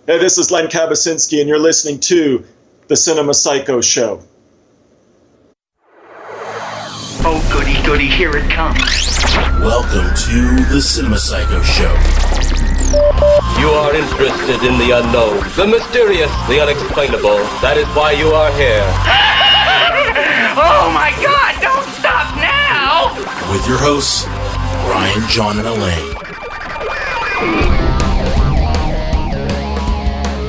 Hey, this is Len Kabasinski, and you're listening to The Cinema Psycho Show. Oh, goody, goody, here it comes. Welcome to The Cinema Psycho Show. You are interested in the unknown, the mysterious, the unexplainable. That is why you are here. Oh, my God, don't stop now! With your hosts, Brian, John, and Elaine.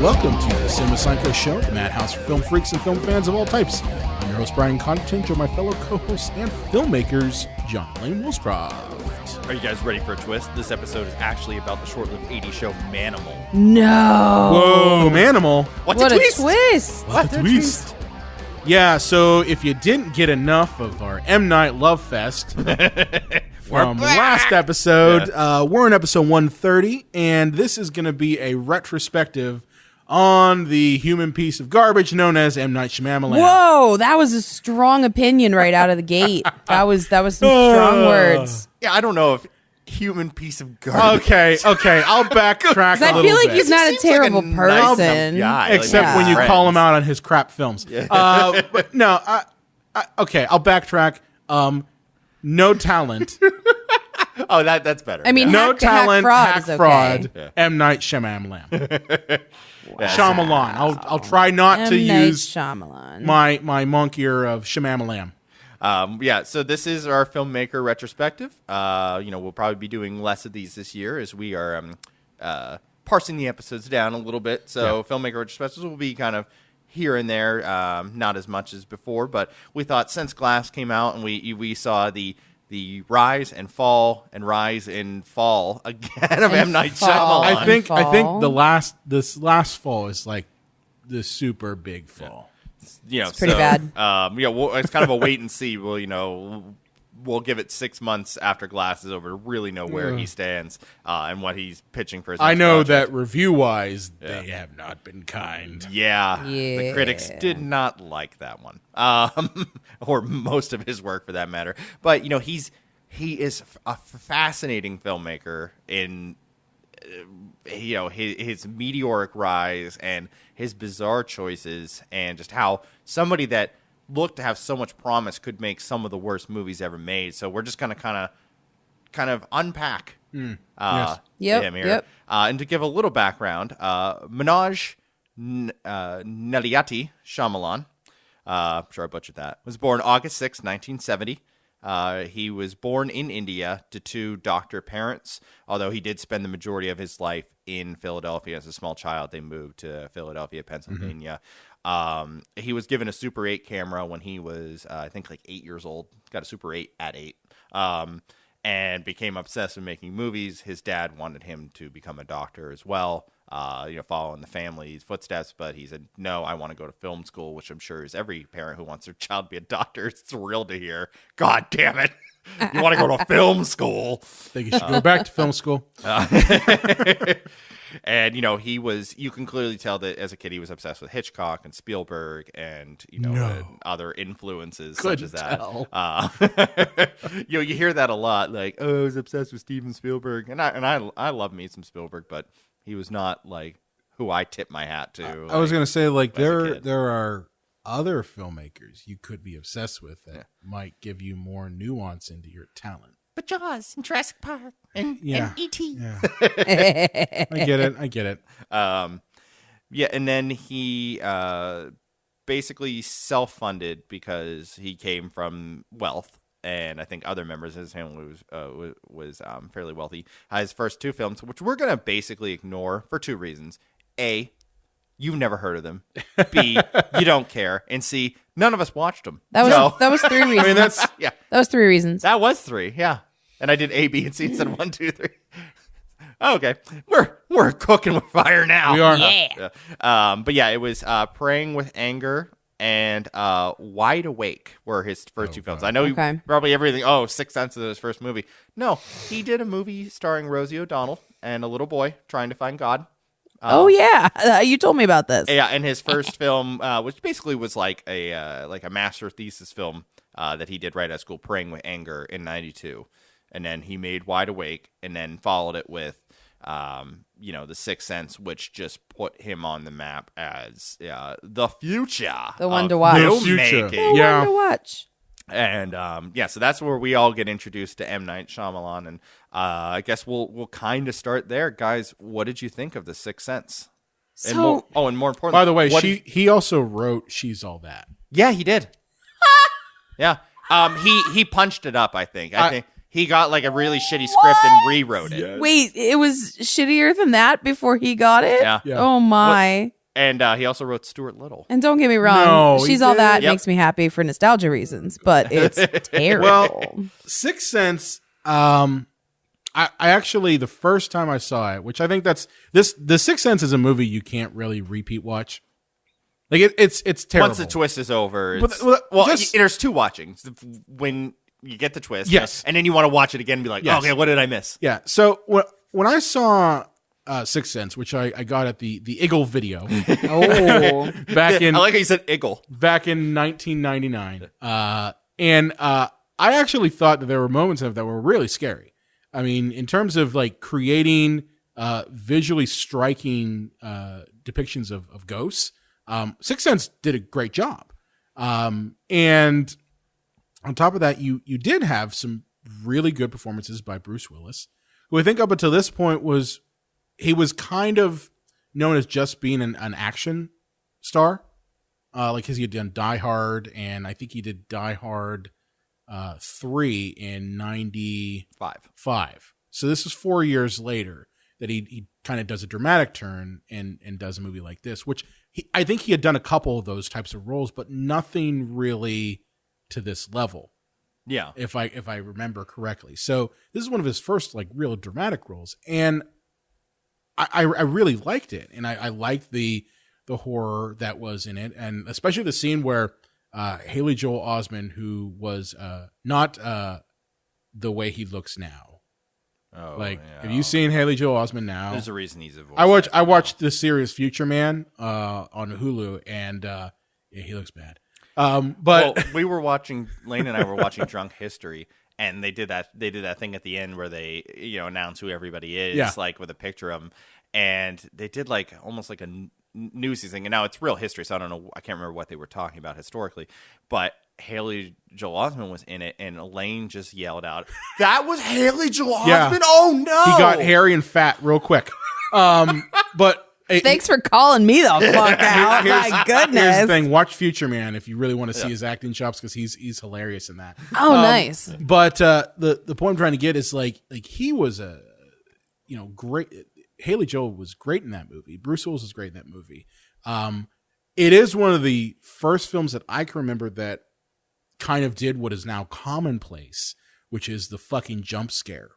Welcome to the Cinema Psycho Show, the madhouse for film freaks and film fans of all types. I'm your host, Brian Content, joined by my fellow co-hosts and filmmakers, John and Elaine Woolscroft. Are you guys ready for a twist? This episode is actually about the short-lived 80s show Manimal. No. Whoa, Manimal. What a twist? What a twist. Yeah, so if you didn't get enough of our M.Night Love Fest from last episode, we're in episode 130, and this is going to be a retrospective on the human piece of garbage known as M.Night Shyamalan. Whoa, that was a strong opinion right out of the gate. That was some strong words. Yeah, I don't know if human piece of garbage. Okay, I'll backtrack a little I feel like bit. he's not a terrible nice person. guy. Except when you call him out on his crap films. But no, okay, I'll backtrack. No talent. Oh, that's better. I mean, No talent, hack is okay. fraud, M. Night Shyamalan. Shyamalan. I'll try not to M. Night use Shyamalan. my monk ear of Shyamalan. So this is our Filmmaker retrospective. We'll probably be doing less of these this year as we are parsing the episodes down a little bit. So Filmmaker retrospectives will be kind of here and there, not as much as before. But we thought since Glass came out and we saw the rise and fall and rise and fall again of M. Night fall. Shyamalan. I think this last fall is like the super big fall. It's pretty bad. It's kind of a wait and see. We'll give it 6 months after Glass is over to really know where he stands and what he's pitching for his I next know project. that review-wise, they have not been kind. Yeah, the critics did not like that one, or most of his work for that matter. But he is a fascinating filmmaker in his meteoric rise and his bizarre choices, and just how somebody that looked to have so much promise could make some of the worst movies ever made. So we're just gonna kind of unpack him here. Yep. And to give a little background, M.Night Shyamalan, I'm sure I butchered that, was born August 6, 1970. He was born in India to two doctor parents, although he did spend the majority of his life in Philadelphia. As a small child, they moved to Philadelphia, Pennsylvania. He was given a Super 8 camera when he was, I think, like 8 years old. Got a Super 8 at 8. And became obsessed with making movies. His dad wanted him to become a doctor as well, following the family's footsteps. But he said, no, I want to go to film school, which I'm sure is every parent who wants their child to be a doctor. It's thrilled to hear. God damn it. You want to go to film school. I think you should go back to film school. And, you can clearly tell that as a kid he was obsessed with Hitchcock and Spielberg and, other influences such as that. You hear that a lot, like, oh, I was obsessed with Steven Spielberg. And I love me some Spielberg, but he was not, like, who I tip my hat to. I was going to say, like, there are other filmmakers you could be obsessed with that might give you more nuance into your talent. But Jaws and Jurassic Park and E.T. Yeah. I get it. And then he basically self-funded because he came from wealth, and I think other members of his family was fairly wealthy. His first two films, which we're going to basically ignore for two reasons. A, you've never heard of them. B, you don't care. And C, none of us watched them. That was 3 reasons. I mean, that was 3 reasons. That was 3, yeah. And I did A, B, and C instead of 1, 2, 3. Okay, we're cooking with fire now. We are. But yeah, it was Praying with Anger and Wide Awake were his first two films. I know probably everything. Oh, Sixth Sense is his first movie. No, he did a movie starring Rosie O'Donnell and a little boy trying to find God. You told me about this. Yeah, and his first film, which basically was like a master thesis film that he did right out of school, Praying with Anger in '92. And then he made Wide Awake, and then followed it with The Sixth Sense, which just put him on the map as the future. The one of to watch. filmmaking. The one to watch. And so that's where we all get introduced to M. Night Shyamalan, and I guess we'll kind of start there, guys. What did you think of The Sixth Sense? And more importantly, by the way, he also wrote She's All That. Yeah, he did. Yeah, he punched it up. I think he got like a really shitty script and rewrote it. Yes. Wait, it was shittier than that before he got it? Yeah. Oh my. And he also wrote Stuart Little. And don't get me wrong, No, She's he All did. That Yep. makes me happy for nostalgia reasons, but it's terrible. Well, Sixth Sense, I actually, the first time I saw it, which I think The Sixth Sense is a movie you can't really repeat watch. Like it's terrible. Once the twist is over, But, there's two watchings. When you get the twist, Yes. and then you want to watch it again and be like, Yes. okay, what did I miss? Yeah. So when I saw Sixth Sense, which I got at the Eagle video Oh. back in I like how you said Eagle. back in 1999, and I actually thought that there were moments of that were really scary. I mean, in terms of like creating visually striking depictions of ghosts, Sixth Sense did a great job. And on top of that, you did have some really good performances by Bruce Willis, who I think up until this point was kind of known as just being an action star. Like he had done Die Hard, and I think he did Die Hard 3 in 95. So this is 4 years later that he kind of does a dramatic turn and does a movie like this, which I think he had done a couple of those types of roles, but nothing really to this level. Yeah. If I remember correctly. So this is one of his first like real dramatic roles. And I really liked it. And I liked the horror that was in it. And especially the scene where Haley Joel Osment, who was not the way he looks now. Oh, Like, yeah. have you seen Haley Joel Osment now? There's a reason he's a voice. I watched the series Future Man on Hulu, and yeah, he looks bad. But we were watching, Lane and I were watching Drunk History, and they did that thing at the end where they announce who everybody is, Yeah. like with a picture of them, and they did like almost like a newsy thing. And now it's real history, so I don't know, I can't remember what they were talking about historically, but Haley Joel Osment was in it, and Elaine just yelled out, "That was Haley Joel Osment! Yeah. Oh no!" he got hairy and fat real quick. But Thanks for calling me the fuck out. My goodness. Here's the thing: watch Future Man if you really want to see his acting chops, because he's hilarious in that. Oh, nice. But the point I'm trying to get is like he was a great. Haley Joel was great in that movie. Bruce Willis was great in that movie. It is one of the first films that I can remember that kind of did what is now commonplace, which is the fucking jump scare.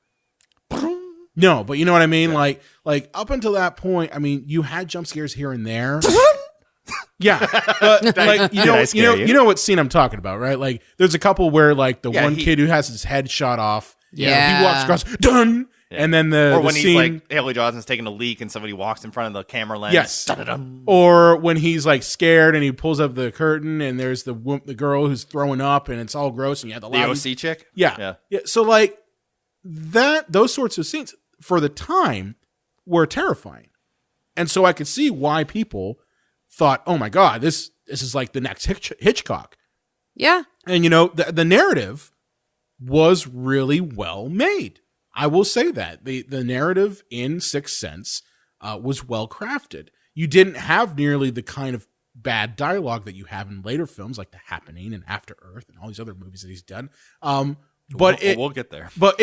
No, but you know what I mean? Yeah. Like up until that point, I mean, you had jump scares here and there. Yeah. But like, you know what scene I'm talking about, right? Like there's a couple where like the one kid who has his head shot off, he walks across, done. Yeah. And then or when the he's scene, like Haley Johnson's taking a leak and somebody walks in front of the camera lens. Yes. Dun-dun-dun. Or when he's like scared and he pulls up the curtain and there's the girl who's throwing up and it's all gross and you have the OC chick. Yeah. So like those sorts of scenes for the time were terrifying, and so I could see why people thought, "Oh my god, this is like the next Hitchcock." Yeah. And the narrative was really well made. I will say that the narrative in Sixth Sense was well crafted. You didn't have nearly the kind of bad dialogue that you have in later films like The Happening and After Earth and all these other movies that he's done. But we'll get there. But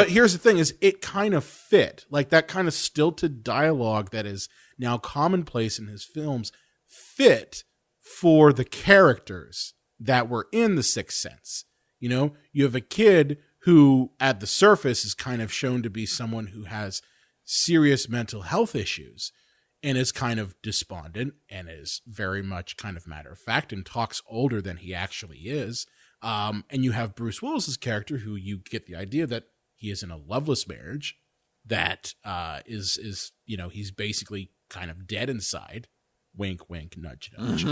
here's the thing: is it kind of fit, like that kind of stilted dialogue that is now commonplace in his films fit for the characters that were in The Sixth Sense. You have a kid who at the surface is kind of shown to be someone who has serious mental health issues and is kind of despondent and is very much kind of matter of fact and talks older than he actually is. And you have Bruce Willis's character, who you get the idea that he is in a loveless marriage that is he's basically kind of dead inside. Wink, wink, nudge, nudge.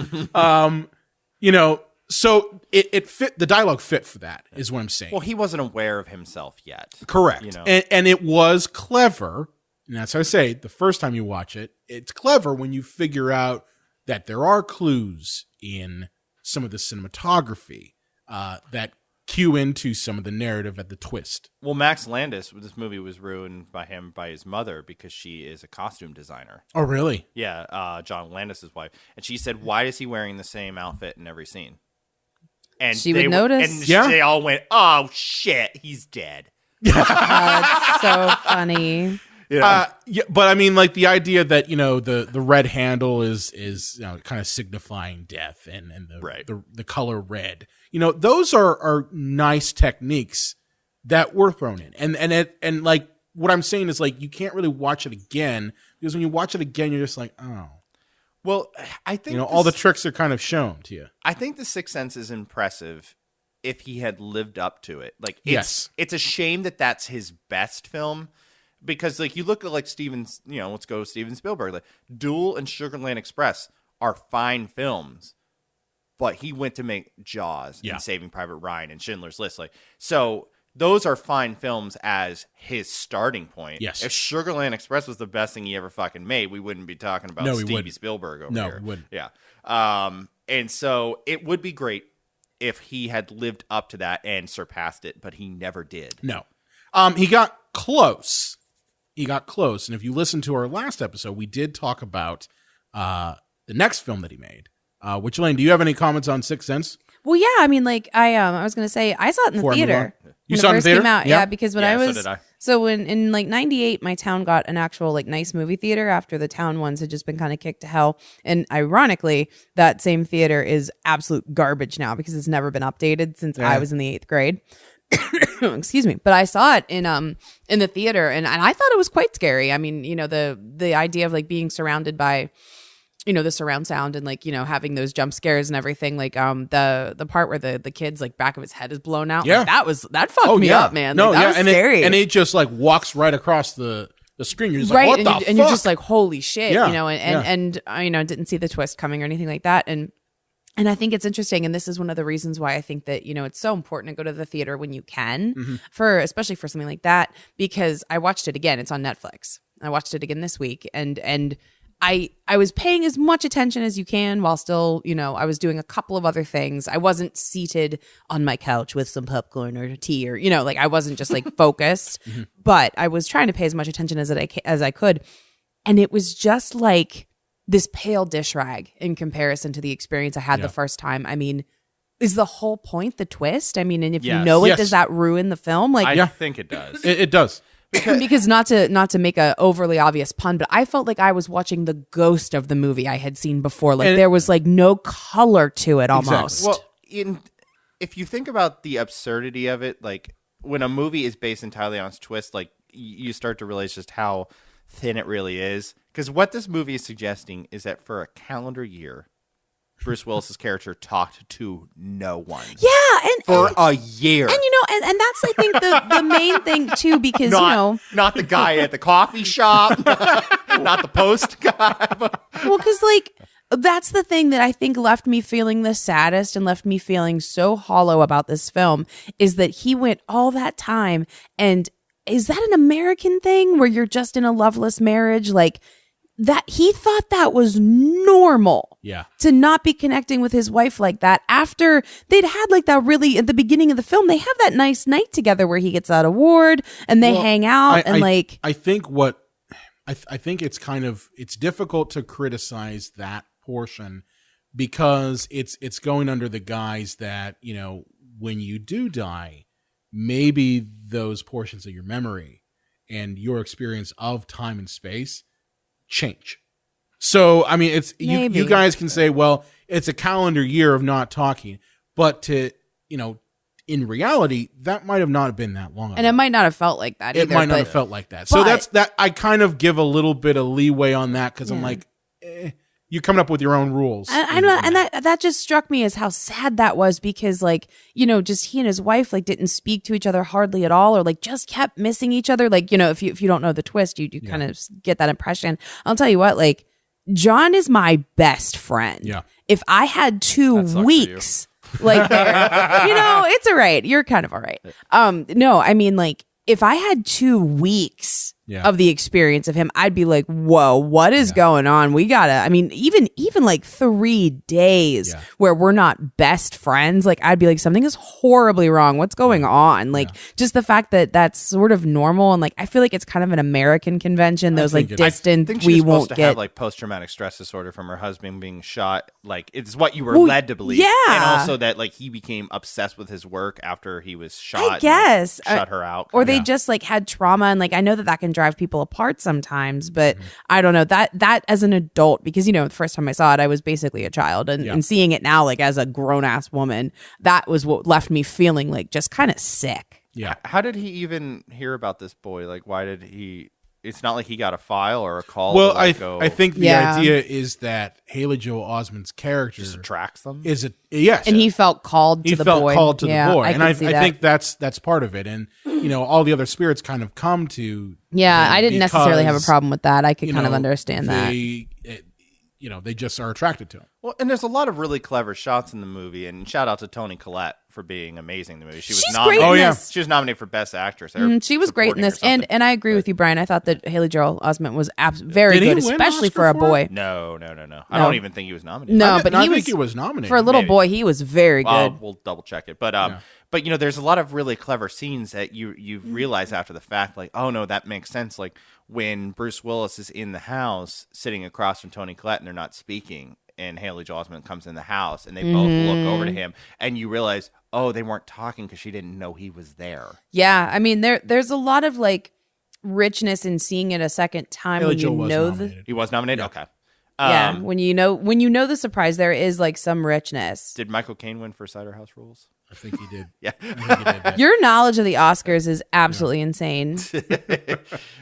So it fit, the dialogue fit for that, is what I'm saying. Well, he wasn't aware of himself yet. Correct. And it was clever. And that's how I say, the first time you watch it, it's clever when you figure out that there are clues in some of the cinematography that cue into some of the narrative at the twist. Well, Max Landis, this movie was ruined by his mother because she is a costume designer. Oh, really? Yeah, John Landis' wife. And she said, why is he wearing the same outfit in every scene? And She would notice. And they all went, oh, shit, he's dead. That's so funny. Yeah, but I mean, like the idea that the red handle is kind of signifying death, and the color red. Those are nice techniques that were thrown in, and like what I'm saying is like you can't really watch it again because when you watch it again, you're just like, oh. Well, I think all the tricks are kind of shown to you. I think The Sixth Sense is impressive if he had lived up to it. Like, yes, it's a shame that that's his best film. Because, like, you look at, like, let's go Steven Spielberg. Like, Duel and Sugarland Express are fine films. But he went to make Jaws and Saving Private Ryan and Schindler's List. Like, so those are fine films as his starting point. Yes. If Sugarland Express was the best thing he ever fucking made, we wouldn't be talking about Stevie Spielberg over here. No, we wouldn't. Yeah. And so it would be great if he had lived up to that and surpassed it, but he never did. No. He got close. And if you listen to our last episode, we did talk about the next film that he made. Which, Elaine, do you have any comments on Sixth Sense? Well, yeah, I mean, like I was gonna say, I saw it in the theater. You saw it in the theater? Came out, yeah, because when I was so did I. So when in like '98, my town got an actual like nice movie theater after the town ones had just been kind of kicked to hell. And ironically, that same theater is absolute garbage now because it's never been updated since I was in the 8th grade. Excuse me, but I saw it in the theater, and I thought it was quite scary. I mean, the idea of like being surrounded by, the surround sound and like having those jump scares and everything. Like the part where the kid's like back of his head is blown out. Yeah, like, that fucked me up, man. No, like, that was scary. And it just like walks right across the screen. You're just right, like, what the fuck? And you're just like, holy shit, Yeah, and didn't see the twist coming or anything like that, And I think it's interesting, and this is one of the reasons why I think that, it's so important to go to the theater when you can, especially for something like that, because I watched it again. It's on Netflix. I watched it again this week, and I was paying as much attention as you can while still, I was doing a couple of other things. I wasn't seated on my couch with some popcorn or tea or, like I wasn't just like focused, but I was trying to pay as much attention as I could. And it was just like this pale dish rag in comparison to the experience I had the first time. I mean, is the whole point the twist? I mean, and if you know it, does that ruin the film? Like, I think it does. It does. Because not to make a overly obvious pun, but I felt like I was watching the ghost of the movie I had seen before. Like there was like no color to it almost. Exactly. Well, if you think about the absurdity of it, like when a movie is based entirely on its twist, like you start to realize just how thin it really is. Because what this movie is suggesting is that for a calendar year, Bruce Willis's character talked to no one. Yeah, and for a year. And and that's I think the main thing too, because not the guy at the coffee shop, not the post guy. Well, because like that's the thing that I think left me feeling the saddest and left me feeling so hollow about this film is that he went all that time. And is that an American thing where you're just in a loveless marriage? Like that he thought that was normal. Yeah. To not be connecting with his wife like that after they'd had like that really at the beginning of the film, they have that nice night together where he gets that award and they hang out I think it's difficult to criticize that portion because it's going under the guise that, when you do die, maybe those portions of your memory and your experience of time and space change. So, I mean, it's you guys can say, well, it's a calendar year of not talking, but in reality, that might have not been that long ago. And it might not have felt like that either. It might not have felt like that. So that's that. I kind of give a little bit of leeway on that because I'm like, you're coming up with your own rules. And that just struck me as how sad that was because like, just he and his wife like didn't speak to each other hardly at all or like just kept missing each other. Like, if you don't know the twist, you kind of get that impression. I'll tell you what, like John is my best friend. Yeah. If I had 2 weeks like there, it's all right. You're kind of all right. No, I mean like if I had 2 weeks of the experience of him, I'd be like, whoa, what is going on? We gotta, I mean, even like 3 days where we're not best friends, like I'd be like, something is horribly wrong. What's going on? Like just the fact that that's sort of normal. And like, I feel like it's kind of an American convention. Those like distant, I think we she's won't supposed to get have like post-traumatic stress disorder from her husband being shot. Like it's what you were led to believe. Yeah. And also that like he became obsessed with his work after he was shot. I guess. And, like, shut her out. Or they just like had trauma, and like I know that can drive people apart sometimes, but I don't know that as an adult, because the first time I saw it I was basically a child, and seeing it now like as a grown-ass woman, that was what left me feeling like just kind of sick. Yeah. How did he even hear about this boy? Like why did he? It's not like he got a file or a call. Well, to, like, I think the idea is that Haley Joel Osment's character just attracts them. Yes, and he felt called to the boy. He felt called to the boy, and I that. think that's part of it. And all the other spirits kind of come to. Yeah, I didn't necessarily have a problem with that. I could kind of understand that. They just are attracted to him. Well, and there's a lot of really clever shots in the movie, and shout out to Toni Collette for being amazing in the movie. She's great in this. She was nominated for Best Actress. She was great in this, and I agree with you, Brian. I thought that Haley Joel Osment was very good, especially for a boy. No. I don't even think he was nominated. No, but I think he was nominated for a little boy. He was very good. We'll double check it, but there's a lot of really clever scenes that you realize after the fact, like, oh no, that makes sense. Like when Bruce Willis is in the house sitting across from Toni Collette and they're not speaking, and Haley Joel Osment comes in the house and they both look over to him, and you realize, oh, they weren't talking because she didn't know he was there. Yeah, I mean, there's a lot of like richness in seeing it a second time Haley when Joel you was know nominated. He was nominated. Yeah. Okay. Yeah, when you know the surprise, there is like some richness. Did Michael Caine win for Cider House Rules? I think he did. Yeah. I think he did. Your knowledge of the Oscars is absolutely insane.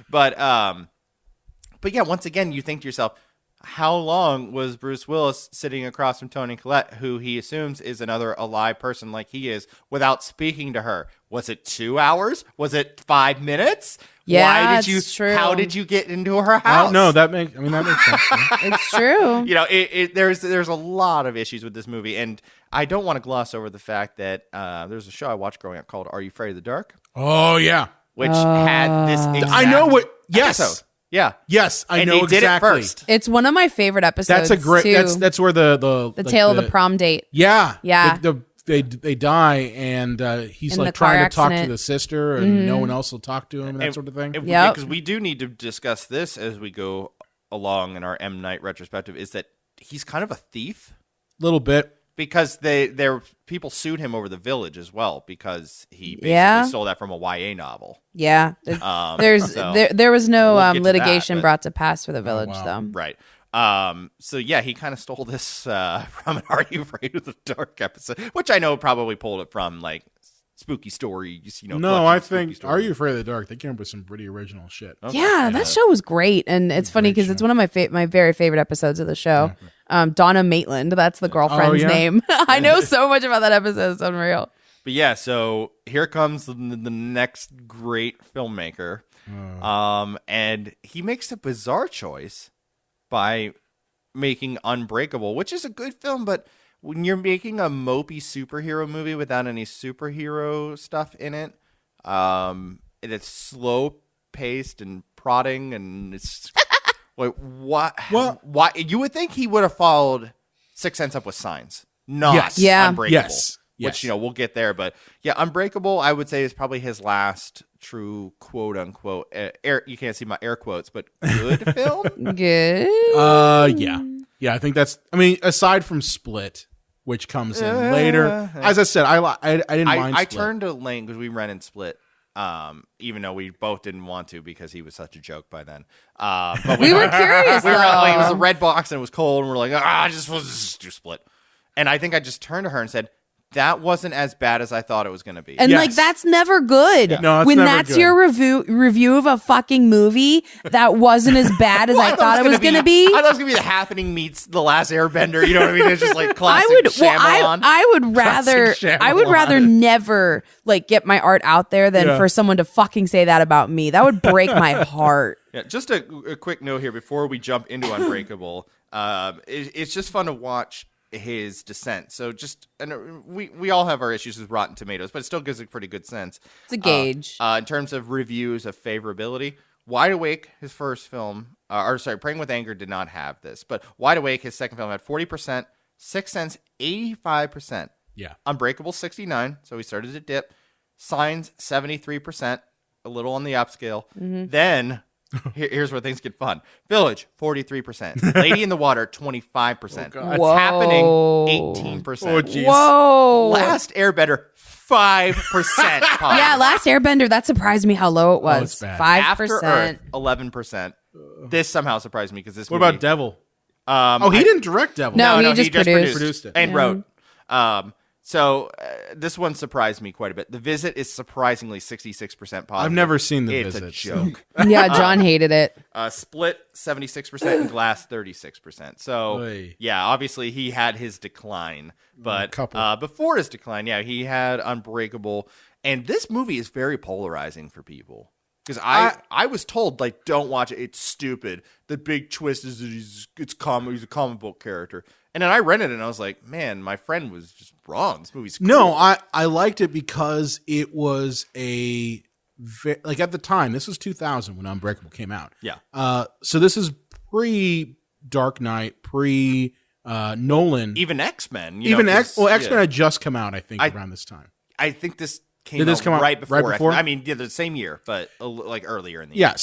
But yeah, once again, you think to yourself, how long was Bruce Willis sitting across from Toni Collette, who he assumes is another alive person like he is, without speaking to her? Was it 2 hours? Was it 5 minutes? Yeah, Why did it's true. How did you get into her house? No, that makes sense. It's true. There's a lot of issues with this movie, and I don't want to gloss over the fact that there's a show I watched growing up called Are You Afraid of the Dark? Oh yeah, which had this exact I know what. Yes. episode. Yeah. Yes, I and know they exactly. Did it first. It's one of my favorite episodes. That's a great. Too. That's where the tale of the prom date. Yeah. Yeah. They die, and he's In like the car trying to talk to accident. the sister, and no one else will talk to him, and that sort of thing. Yep. Because we do need to discuss this as we go along in our M. Night retrospective, is that he's kind of a thief. Little bit. Because people sued him over The Village as well, because he basically stole that from a YA novel. Yeah. There was no litigation brought to pass for The Village, though. Right. So yeah, he kind of stole this from an Are You Afraid of the Dark episode, which I know probably pulled it from like spooky stories. No, I think Are You Afraid of the Dark? They came up with some pretty original shit. Okay. Yeah, that show was great, and it's funny because it's one of my very favorite episodes of the show. Donna Maitland, that's the girlfriend's name. I know so much about that episode; it's unreal. But yeah, so here comes the next great filmmaker, and he makes a bizarre choice by making Unbreakable, which is a good film, but when you're making a mopey superhero movie without any superhero stuff in it, and it's slow paced and prodding, and it's like what? Well, why? You would think he would have followed Sixth Sense up with Signs, not Unbreakable. Yes. Which we'll get there, but yeah, Unbreakable I would say is probably his last true quote unquote you can't see my air quotes, but good film. Good. Yeah. I think that's. I mean, aside from Split, which comes in later. As I said, I didn't mind. I Split. turned to Lane because we ran in Split. Even though we both didn't want to because he was such a joke by then. But we were curious. We were like, it was a red box and it was cold, and we're like, just do Split. And I think I just turned to her and said, that wasn't as bad as I thought it was going to be. And like, that's never good. Yeah. No, it's when never that's good. your review of a fucking movie that wasn't as bad as I thought it was going to be. I thought it was going to be The Happening meets The Last Airbender. You know what I mean? It's just like classic Shyamalan. I would rather never like get my art out there than for someone to fucking say that about me. That would break my heart. Yeah, just a quick note here before we jump into Unbreakable. It's just fun to watch his descent. So we all have our issues with Rotten Tomatoes, but it still gives a pretty good sense. It's a gauge. In terms of reviews of favorability, Wide Awake, his first film, Praying with Anger did not have this, but Wide Awake, his second film, had 40%, Sixth Sense 85%, Yeah. Unbreakable 69%, so he started to dip, Signs 73%, a little on the upscale. Then here's where things get fun. Village 43%, Lady in the Water 25%, Whoa. Happening 18%. Oh, jeez. Whoa. Last Airbender 5%. Yeah, Last Airbender, that surprised me how low it was. it's bad. 5%. After Earth 11%. This somehow surprised me because this. What movie, about Devil? He didn't direct Devil. No, he just produced it. and wrote. So this one surprised me quite a bit. The Visit is surprisingly 66% positive. I've never seen The It's Visit. a joke. Yeah, John hated it. Split 76% and Glass 36%. So Oy. yeah, obviously he had his decline, but couple. before his decline, yeah, he had Unbreakable, and this movie is very polarizing for people. Because I was told, like, don't watch it. It's stupid. The big twist is that he's a comic book character. And then I rented it, and I was like, man, my friend was just wrong. This movie's cool. No, I liked it because it was like at the time, this was 2000 when Unbreakable came out. Yeah. So this is pre Dark Knight, pre Nolan. Even X-Men. X-Men yeah. had just come out, I think, around this time. I think this came Did this out come out right before. right before? X-Men. I mean, yeah, the same year, but like earlier in the year. Yeah,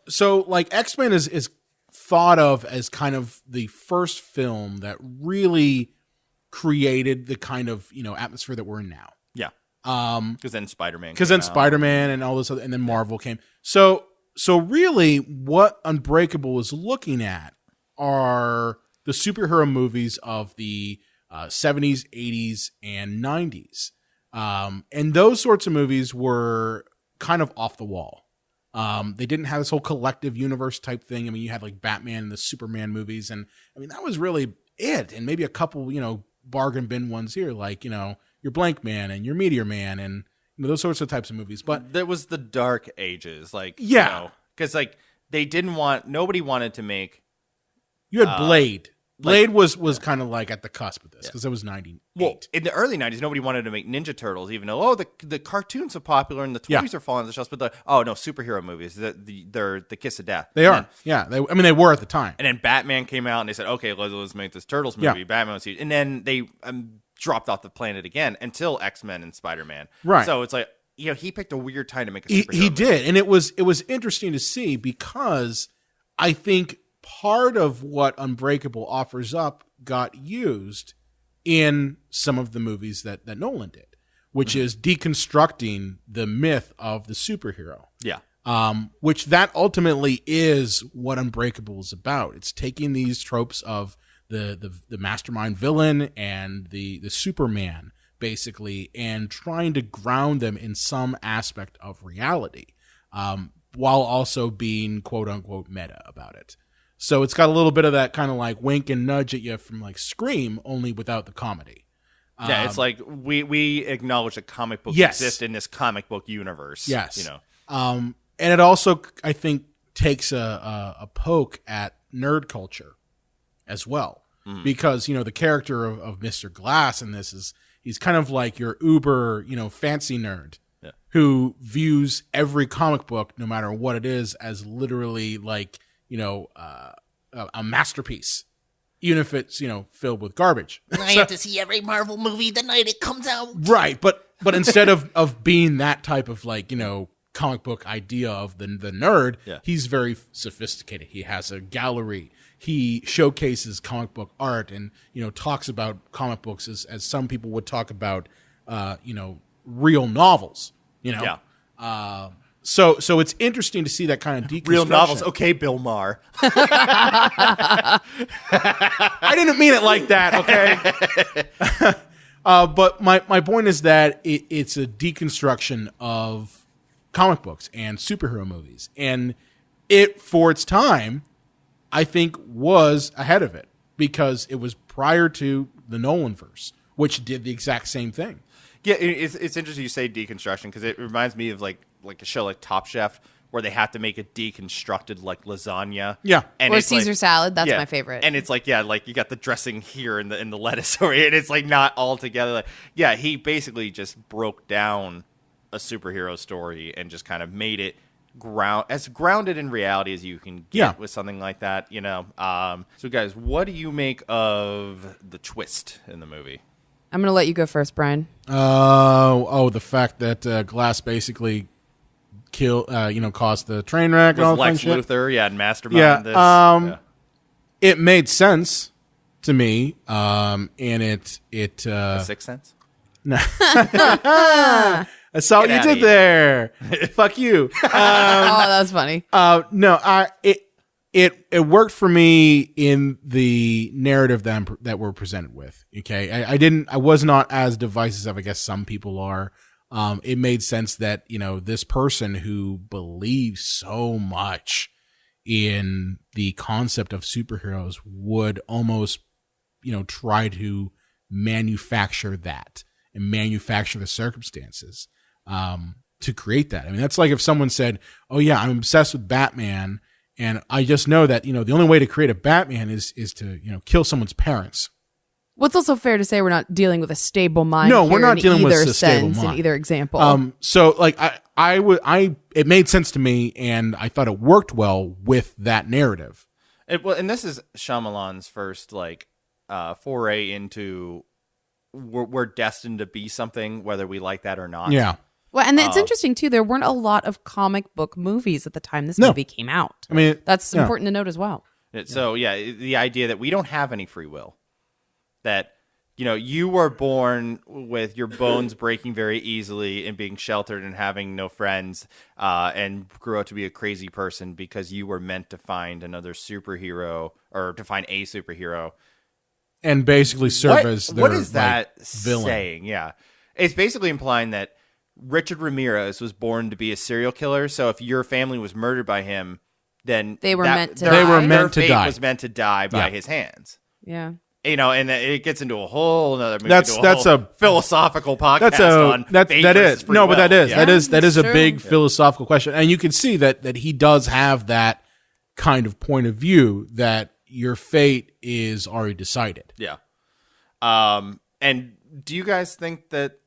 so like X-Men is thought of as kind of the first film that really created the kind of, atmosphere that we're in now. Yeah. Because then Spider-Man. And all this other, and then Marvel came. So really what Unbreakable is looking at are the superhero movies of the 70s, 80s, and 90s. And those sorts of movies were kind of off the wall. They didn't have this whole collective universe type thing. I mean, you had like Batman and the Superman movies, and I mean, that was really it. And maybe a couple, bargain bin ones here, like, your Blank Man and your Meteor Man and those sorts of types of movies. But there was the dark ages, like, yeah, because like nobody wanted to make. You had Blade. Blade was kind of like at the cusp of this because it was 98. Well, in the early 90s, nobody wanted to make Ninja Turtles, even though, the cartoons are popular and the toys are falling off the shelves, but superhero movies, they're the kiss of death. They are. They were at the time. And then Batman came out and they said, okay, let's make this Turtles movie. Yeah. Batman was huge. And then they dropped off the planet again until X-Men and Spider-Man. Right. So it's like, he picked a weird time to make a superhero He movie. did. And it was interesting to see because I think part of what Unbreakable offers up got used in some of the movies that Nolan did, which is deconstructing the myth of the superhero. Yeah. Which that ultimately is what Unbreakable is about. It's taking these tropes of the mastermind villain and the Superman, basically, and trying to ground them in some aspect of reality, while also being quote unquote meta about it. So it's got a little bit of that kind of like wink and nudge at you from like Scream, only without the comedy. Yeah, it's like we acknowledge that comic books Yes. exist in this comic book universe. Yes. And it also, I think, takes a poke at nerd culture as well. Because, the character of Mr. Glass in this he's kind of like your uber, fancy nerd who views every comic book, no matter what it is, as literally like, a masterpiece, even if it's, filled with garbage. I have to see every Marvel movie the night it comes out. Right. But instead of being that type of like, comic book idea of the nerd, he's very sophisticated. He has a gallery. He showcases comic book art and, talks about comic books as some people would talk about, real novels, Yeah. So it's interesting to see that kind of deconstruction. Real novels. Okay, Bill Maher. I didn't mean it like that, okay? But my point is that it's a deconstruction of comic books and superhero movies. And it, for its time, I think was ahead of it because it was prior to the Nolanverse, which did the exact same thing. Yeah, it's interesting you say deconstruction because it reminds me of like a show like Top Chef where they have to make a deconstructed like lasagna. Yeah. And Or it's Caesar like, salad. That's my favorite. And it's like, like you got the dressing here in the lettuce, and it's like not all together. Like, he basically just broke down a superhero story and just kind of made it grounded in reality as you can get with something like that, you know. So guys, what do you make of the twist in the movie? I'm going to let you go first, Brian. The fact that Glass basically caused the train wreck. Was and all Lex that shit. Luthor, and mastermind this. It made sense to me, and it The Sixth Sense. No. I saw what you did there. Fuck you. Oh, that was funny. It worked for me in the narrative that we're presented with. Okay, I was not as divisive, I guess some people are. It made sense that, you know, this person who believes so much in the concept of superheroes would almost, you know, try to manufacture that and manufacture the circumstances to create that. I mean, that's like if someone said, "Oh yeah, I'm obsessed with Batman, and I just know that, you know, the only way to create a Batman is to, you know, kill someone's parents." Well, it's also fair to say we're not dealing with a stable mind. No, we're not dealing with either a stable sense, mind. in either example. So like it made sense to me, and I thought it worked well with that narrative. And this is Shyamalan's first foray into we're destined to be something, whether we like that or not. Yeah. Well, and it's interesting too. There weren't a lot of comic book movies at the time this movie came out. I mean, that's important to note as well. So the idea that we don't have any free will, that, you know, you were born with your bones breaking very easily and being sheltered and having no friends, and grew up to be a crazy person because you were meant to find another superhero or to find a superhero. And basically serve as their, what is that villain. saying? Yeah. It's basically implying that Richard Ramirez was born to be a serial killer. So if your family was murdered by him, then they were meant to die. They were their meant to fate die. was meant to die by his hands. Yeah. You know, and it gets into a whole other movie. That's a philosophical podcast that is free will. that is a true. big philosophical question, and you can see that he does have that kind of point of view that your fate is already decided. Yeah. And do you guys think that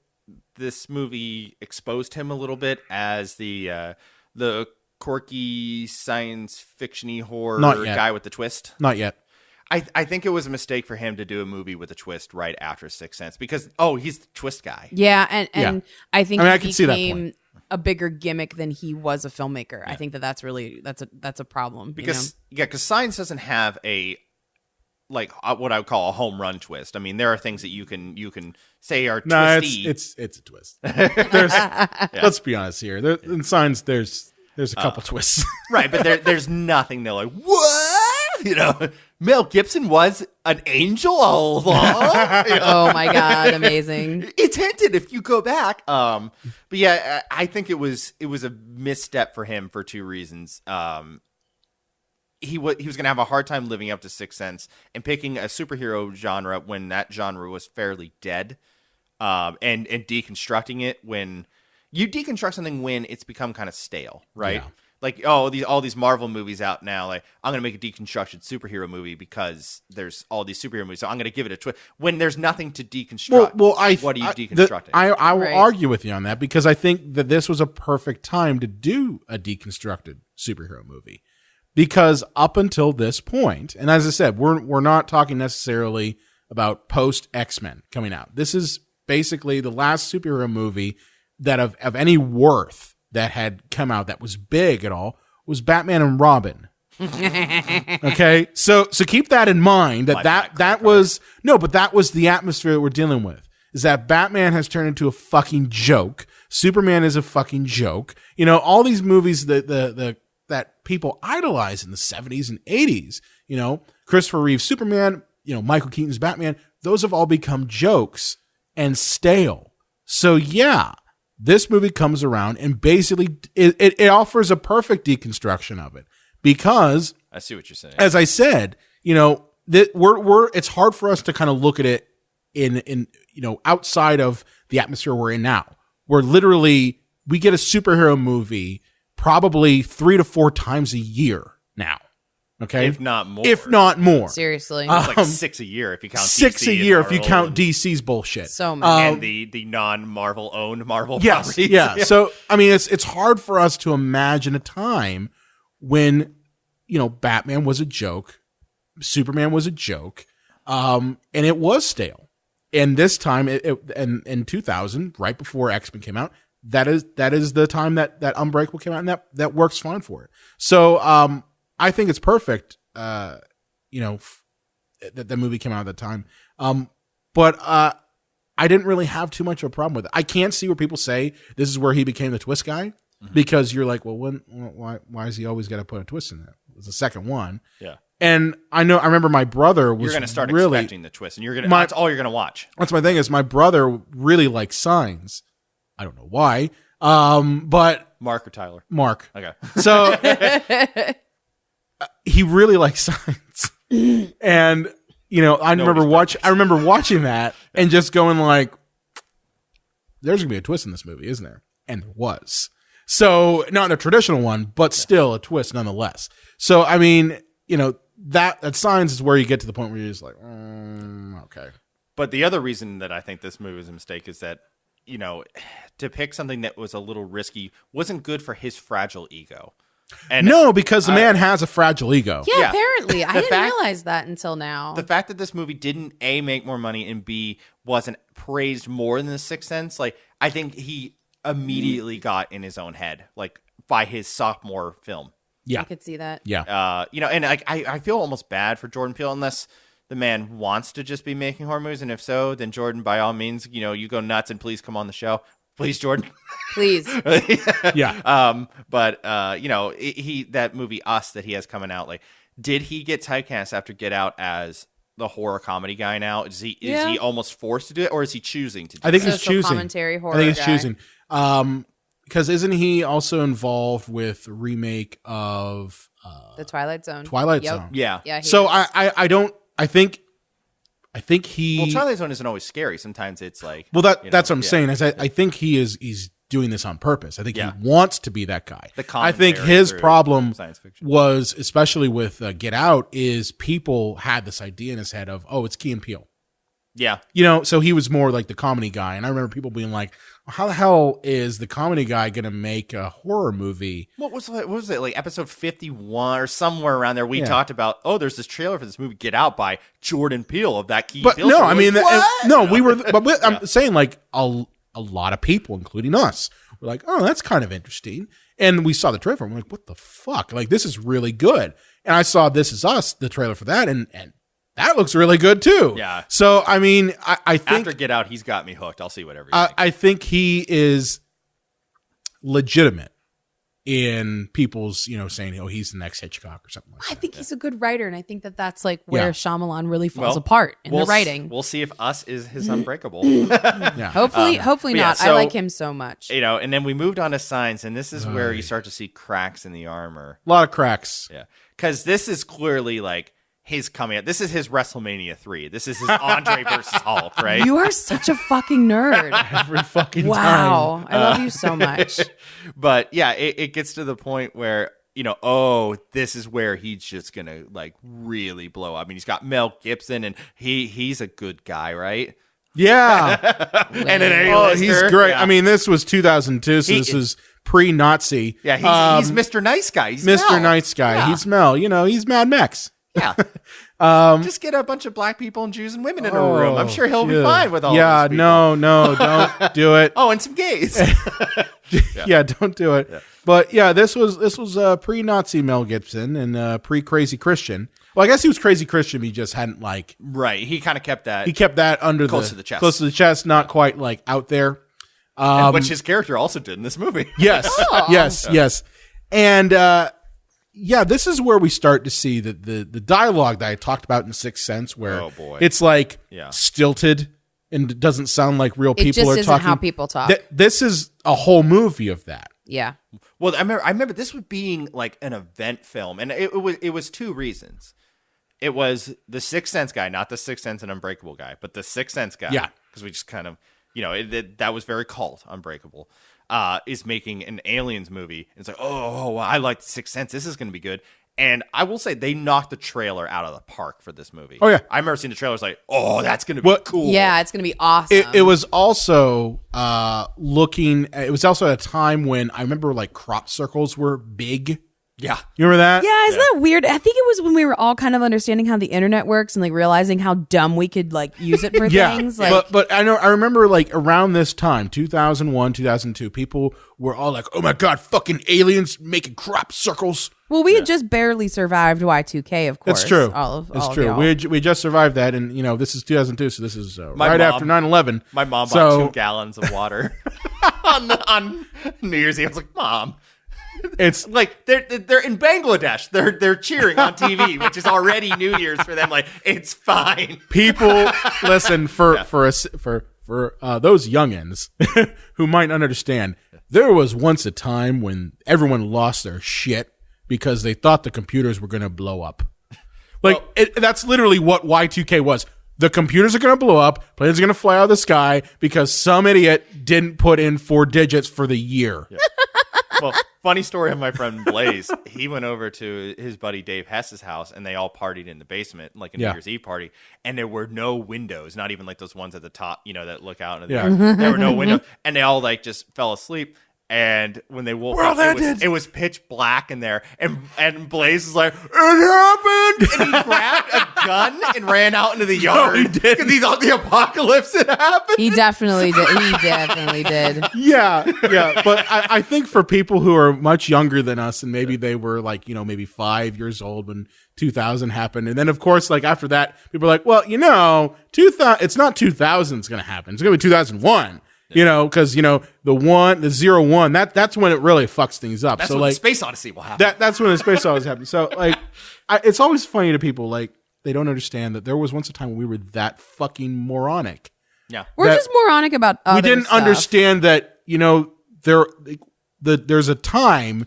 this movie exposed him a little bit as the quirky science fiction-y horror guy with the twist? Not yet. I think it was a mistake for him to do a movie with a twist right after Sixth Sense because he's the twist guy. Yeah, and I think I he can see that became point. a bigger gimmick than he was a filmmaker. I think that's a problem Because science doesn't have a what I would call a home run twist. I mean, there are things that you can say are twisty. It's a twist. Let's be honest here. In science, there's a couple twists. Right, but there's nothing they're like, what? You know, Mel Gibson was an angel all along. You know? Oh my God, amazing. It's hinted if you go back. But yeah, I think it was a misstep for him for two reasons. He was going to have a hard time living up to Sixth Sense and picking a superhero genre when that genre was fairly dead, and deconstructing it when you deconstruct something when it's become kind of stale, right? Yeah. Like, all these Marvel movies out now, like, I'm going to make a deconstructed superhero movie because there's all these superhero movies, so I'm going to give it a twist. When there's nothing to deconstruct, what are you deconstructing? I will argue with you on that because I think that this was a perfect time to do a deconstructed superhero movie. Because up until this point, and as I said, we're not talking necessarily about post X-Men coming out. This is basically the last superhero movie that of any worth that had come out that was big at all was Batman and Robin. Okay, so keep that in mind. That was the atmosphere that we're dealing with. Is that Batman has turned into a fucking joke. Superman is a fucking joke. You know, all these movies that people idolize in the 70s and 80s, you know, Christopher Reeve's Superman, you know, Michael Keaton's Batman, those have all become jokes and stale. So yeah, this movie comes around and basically it offers a perfect deconstruction of it because I see what you're saying. As I said, you know, it's hard for us to kind of look at it in you know, outside of the atmosphere we're in now. Where literally we get a superhero movie probably 3 to 4 times a year now. Okay, if not more. If not more. Seriously. It's like 6 a year if you count 6 DC a and year if you Marvel count and- DC's bullshit. So many. and the non-Marvel owned Marvel Yes, properties. yeah. So I mean, it's hard for us to imagine a time when Batman was a joke, Superman was a joke, and it was stale. And this time, in 2000, right before X-Men came out, that is the time that Unbreakable came out, and that works fine for it. So I think it's perfect. That the movie came out at the time. But I didn't really have too much of a problem with it. I can't see where people say this is where he became the twist guy, because you're like, well, why is he always got to put a twist in that? It was the second one. Yeah. And I remember my brother was You're going to start really, expecting the twist, and that's all you're going to watch. That's my thing, is my brother really likes Signs. I don't know why. But Mark or Tyler? Mark. Okay. So he really likes Signs. And I remember watching that and just going like, there's going to be a twist in this movie, isn't there? And there was. So not in a traditional one, but still a twist nonetheless. So I mean, that Signs is where you get to the point where you're just like, okay. But the other reason that I think this movie was a mistake is that, to pick something that was a little risky wasn't good for his fragile ego. And no, because the man has a fragile ego. Yeah, apparently. I didn't realize that until now. The fact that this movie didn't A, make more money, and B, wasn't praised more than The Sixth Sense, like, I think he immediately got in his own head, like, by his sophomore film. Yeah. I could see that. Yeah. And I feel almost bad for Jordan Peele, unless the man wants to just be making horror movies, and if so, then Jordan, by all means, you go nuts and please come on the show. Please, Jordan. Please. Yeah. But that movie Us that he has coming out, like, did he get typecast after Get Out as the horror comedy guy now? Is he almost forced to do it, or is he choosing to do it? I think he's Social choosing. commentary horror I think he's guy. choosing. Because isn't he also involved with a remake of The Twilight Zone. Twilight Yep. Zone? Yeah. Yeah. So I think he. Well, Twilight Zone isn't always scary. Sometimes it's like. Well, that's what I'm saying. Is I think he's doing this on purpose. I think he wants to be that guy. The I think commentary his through problem science fiction. was, especially with Get Out, is people had this idea in his head of, it's Key and Peele. Yeah. So he was more like the comedy guy. And I remember people being like, how the hell is the comedy guy going to make a horror movie? What was it, like episode 51 or somewhere around there? We talked about, there's this trailer for this movie, Get Out, by Jordan Peele of that Key. But Peele no, show. I mean, What? we were, but I'm saying like a lot of people, including us, were like, that's kind of interesting. And we saw the trailer and we're like, what the fuck? Like, this is really good. And I saw This Is Us, the trailer for that, and that looks really good too. Yeah. So, I mean, I think After Get Out, he's got me hooked. I'll see whatever. I think he is legitimate in people's, saying, he's the next Hitchcock or something like that. I think he's a good writer, and I think that's like where Yeah. Shyamalan really falls apart in the writing. We'll see if Us is his Unbreakable. Yeah. Hopefully yeah, not. I so- like him so much. And then we moved on to Signs, and this is where you start to see cracks in the armor. A lot of cracks. Yeah, because this is clearly like his coming out. This is his WrestleMania 3. This is his Andre versus Hulk, right? You are such a fucking nerd. Every fucking time. Wow. I love you so much. But yeah, it gets to the point where, this is where he's just going to like really blow up. I mean, he's got Mel Gibson, and he's a good guy, right? Yeah. And an He's A-lister. great. Yeah. I mean, this was 2002, so this is pre-Nazi. Yeah, he's Mr. Nice Guy. He's Mr. Mel. Nice Guy. Yeah. He's Mel. He's Mad Max. Yeah. Just get a bunch of black people and Jews and women in a room. I'm sure he'll be shit. fine with all Yeah, those people. no, don't do it. Oh, and some gays. Yeah, don't do it. Yeah. But yeah, this was pre-Nazi Mel Gibson and pre-Crazy Christian. Well, I guess he was Crazy Christian, but he just hadn't like Right. He kind of kept that. he kept that under Close to the chest. close to the chest, not quite like out there. which his character also did in this movie. Yes, yes, and yeah, this is where we start to see the dialogue that I talked about in Sixth Sense, where Oh, boy. it's like Yeah. stilted and it doesn't sound like real It people just are isn't talking. how people talk. This is a whole movie of that. Yeah. Well, I remember this was being like an event film, and it was two reasons. It was the Sixth Sense guy, not the Sixth Sense and Unbreakable guy, but the Sixth Sense guy. Yeah. Because we just kind of, that was very cult, Unbreakable, is making an aliens movie. It's like, I like the Sixth Sense. This is going to be good. And I will say they knocked the trailer out of the park for this movie. Oh, yeah. I remember seeing the trailers like, oh, that's going to be cool. Yeah, it's going to be awesome. It was also it was also at a time when I remember like crop circles were big. Yeah. You remember that? Yeah, isn't that weird? I think it was when we were all kind of understanding how the internet works and like realizing how dumb we could like use it for things. Like, but I remember like around this time, 2001, 2002, people were all like, "Oh my god, fucking aliens making crop circles." well, we had just barely survived Y2K, of course. It's true. It's true. We just survived that, and this is 2002, so this is right after 9/11. My mom bought 2 gallons of water on New Year's Eve. I was like, Mom. It's like they're in Bangladesh. They're cheering on TV, which is already New Year's for them. Like, it's fine. People listen for those youngins who might not understand. There was once a time when everyone lost their shit because they thought the computers were going to blow up. Like that's literally what Y2K was. The computers are going to blow up. Planes are going to fly out of the sky because some idiot didn't put in 4 digits for the year. Yeah. Well, funny story of my friend Blaze. He went over to his buddy Dave Hess's house, and they all partied in the basement, like a New Year's Eve party. And there were no windows, not even like those ones at the top, that look out into the yard. There were no windows, and they all like just fell asleep. And when they woke up, it was pitch black in there. And Blaze was like, "It happened!" And he grabbed a gun and ran out into the yard because he thought the apocalypse had happened. He definitely did. He definitely did. Yeah. But I think for people who are much younger than us, and maybe they were like, maybe 5 years old when 2000 happened. And then, of course, like after that, people are like, well, 2000, it's not 2000 is going to happen. It's going to be 2001. Because the 01, that's when it really fucks things up. That's so when like the Space Odyssey will happen. That's when the Space Odyssey happens. So like, it's always funny to people like they don't understand that there was once a time when we were that fucking moronic. Yeah, we're just moronic about other we didn't stuff. understand that there's a time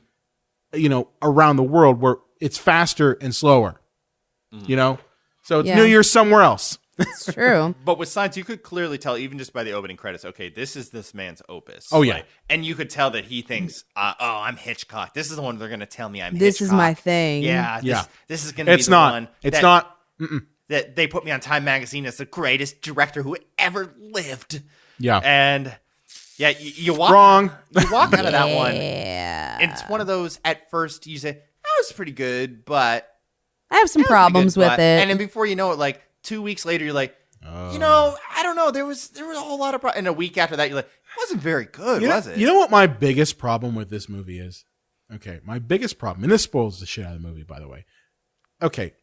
around the world where it's faster and slower. So it's New Year's somewhere else. It's true. But with science, you could clearly tell, even just by the opening credits, okay, this is this man's opus. Oh, yeah. And you could tell that he thinks, I'm Hitchcock. This is the one they're going to tell me I'm This Hitchcock. is my thing. Yeah. This is going to be the one. It's not. That they put me on Time Magazine as the greatest director who ever lived. Yeah. And you walk Wrong. You walk out of that one. Yeah. And it's one of those, at first, you say, that was pretty good, but I have some problems with it. And then before you know it, like, 2 weeks later, you're like, I don't know. There was a whole lot of and a week after that, you're like, it wasn't very good, was it? You know what my biggest problem with this movie is? Okay, my biggest problem, and this spoils the shit out of the movie, by the way. Okay,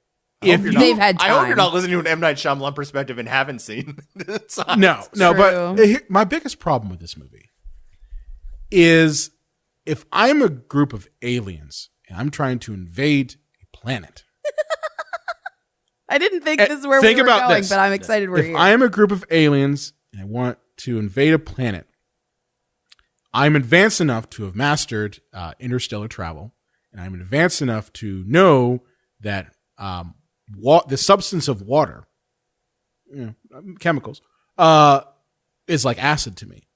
they've had time. I hope you're not listening to an M. Night Shyamalan perspective and haven't seen Science. No, but my biggest problem with this movie is if I'm a group of aliens and I'm trying to invade a planet. I didn't think this is where we were going, but I'm excited we're here. If I am a group of aliens and I want to invade a planet, I'm advanced enough to have mastered interstellar travel, and I'm advanced enough to know that the substance of water, chemicals, is like acid to me.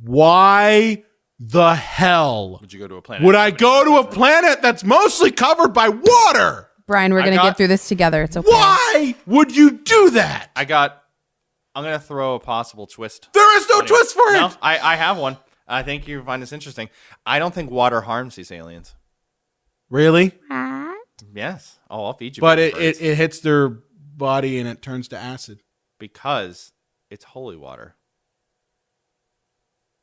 Why the hell would you go to a planet? Would I go to a planet that's mostly covered by water? Brian, we're going to get through this together. It's okay. Why would you do that? I'm going to throw a possible twist. There is no twist for it. No, I have one. I think you find this interesting. I don't think water harms these aliens. Really? Yes. Oh, I'll feed you. But it hits their body and it turns to acid. Because it's holy water.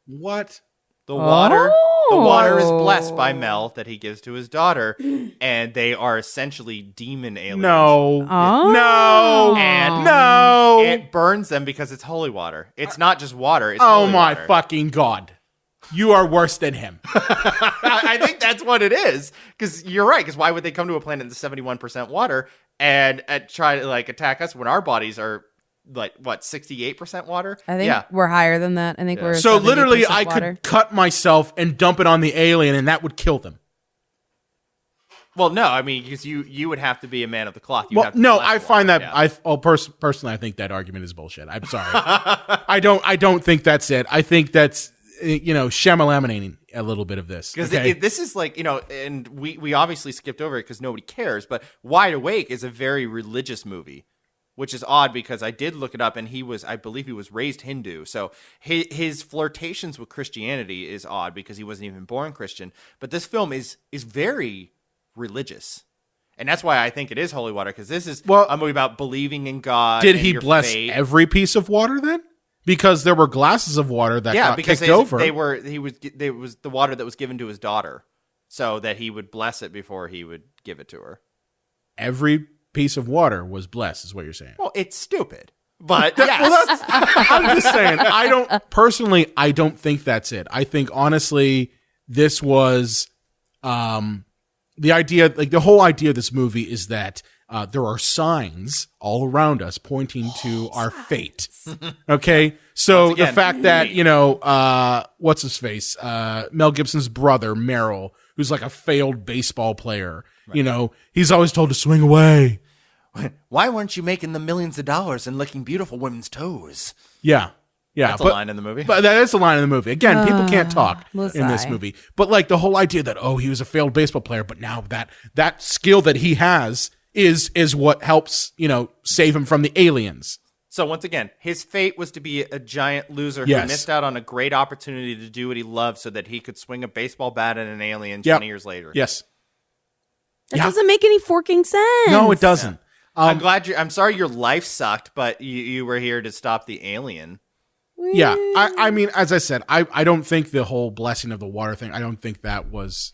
What? The water is blessed by Mel that he gives to his daughter, and they are essentially demon aliens. No. And no. It burns them because it's holy water. It's not just water. It's oh holy my water. fucking God. You are worse than him. I think that's what it is. Because you're right. Because why would they come to a planet that's 71% water and try to like attack us when our bodies are like what 68% water? I think we're higher than that. I think we're so literally I water. could cut myself and dump it on the alien and that would kill them. Well, no, I mean because you would have to be a man of the cloth. I find that personally I think that argument is bullshit. I'm sorry. I don't think that's it. I think that's Shyamalan. a little bit of this. Because Okay? this is like, and we obviously skipped over it because nobody cares, but Wide Awake is a very religious movie, which is odd because I did look it up, and I believe he was raised Hindu. So his flirtations with Christianity is odd because he wasn't even born Christian. But this film is very religious. And that's why I think it is holy water, because this is a movie about believing in God. Did and he your bless faith. every piece of water then? Because there were glasses of water that got because kicked over. they was the water that was given to his daughter, so that he would bless it before he would give it to her. Every piece of water was blessed, is what you're saying. Well, it's stupid, but yes. I'm just saying. I don't think that's it. I think honestly, this was the idea. Like the whole idea of this movie is that there are signs all around us pointing to our fate. Okay, so the fact that what's his face, Mel Gibson's brother Merrill, who's like a failed baseball player. Right. He's always told to swing away. Why weren't you making the millions of dollars and licking beautiful women's toes? Yeah. That's a line in the movie. But that is a line in the movie. Again, people can't talk in this sigh. movie. But like the whole idea that, he was a failed baseball player, but now that skill that he has is what helps, save him from the aliens. So once again, his fate was to be a giant loser who Yes. missed out on a great opportunity to do what he loved so that he could swing a baseball bat at an alien 20 years later. Yes. That doesn't make any forking sense. No, it doesn't. I'm sorry your life sucked, but you were here to stop the alien. Yeah. I mean, as I said, I don't think the whole blessing of the water thing, I don't think that was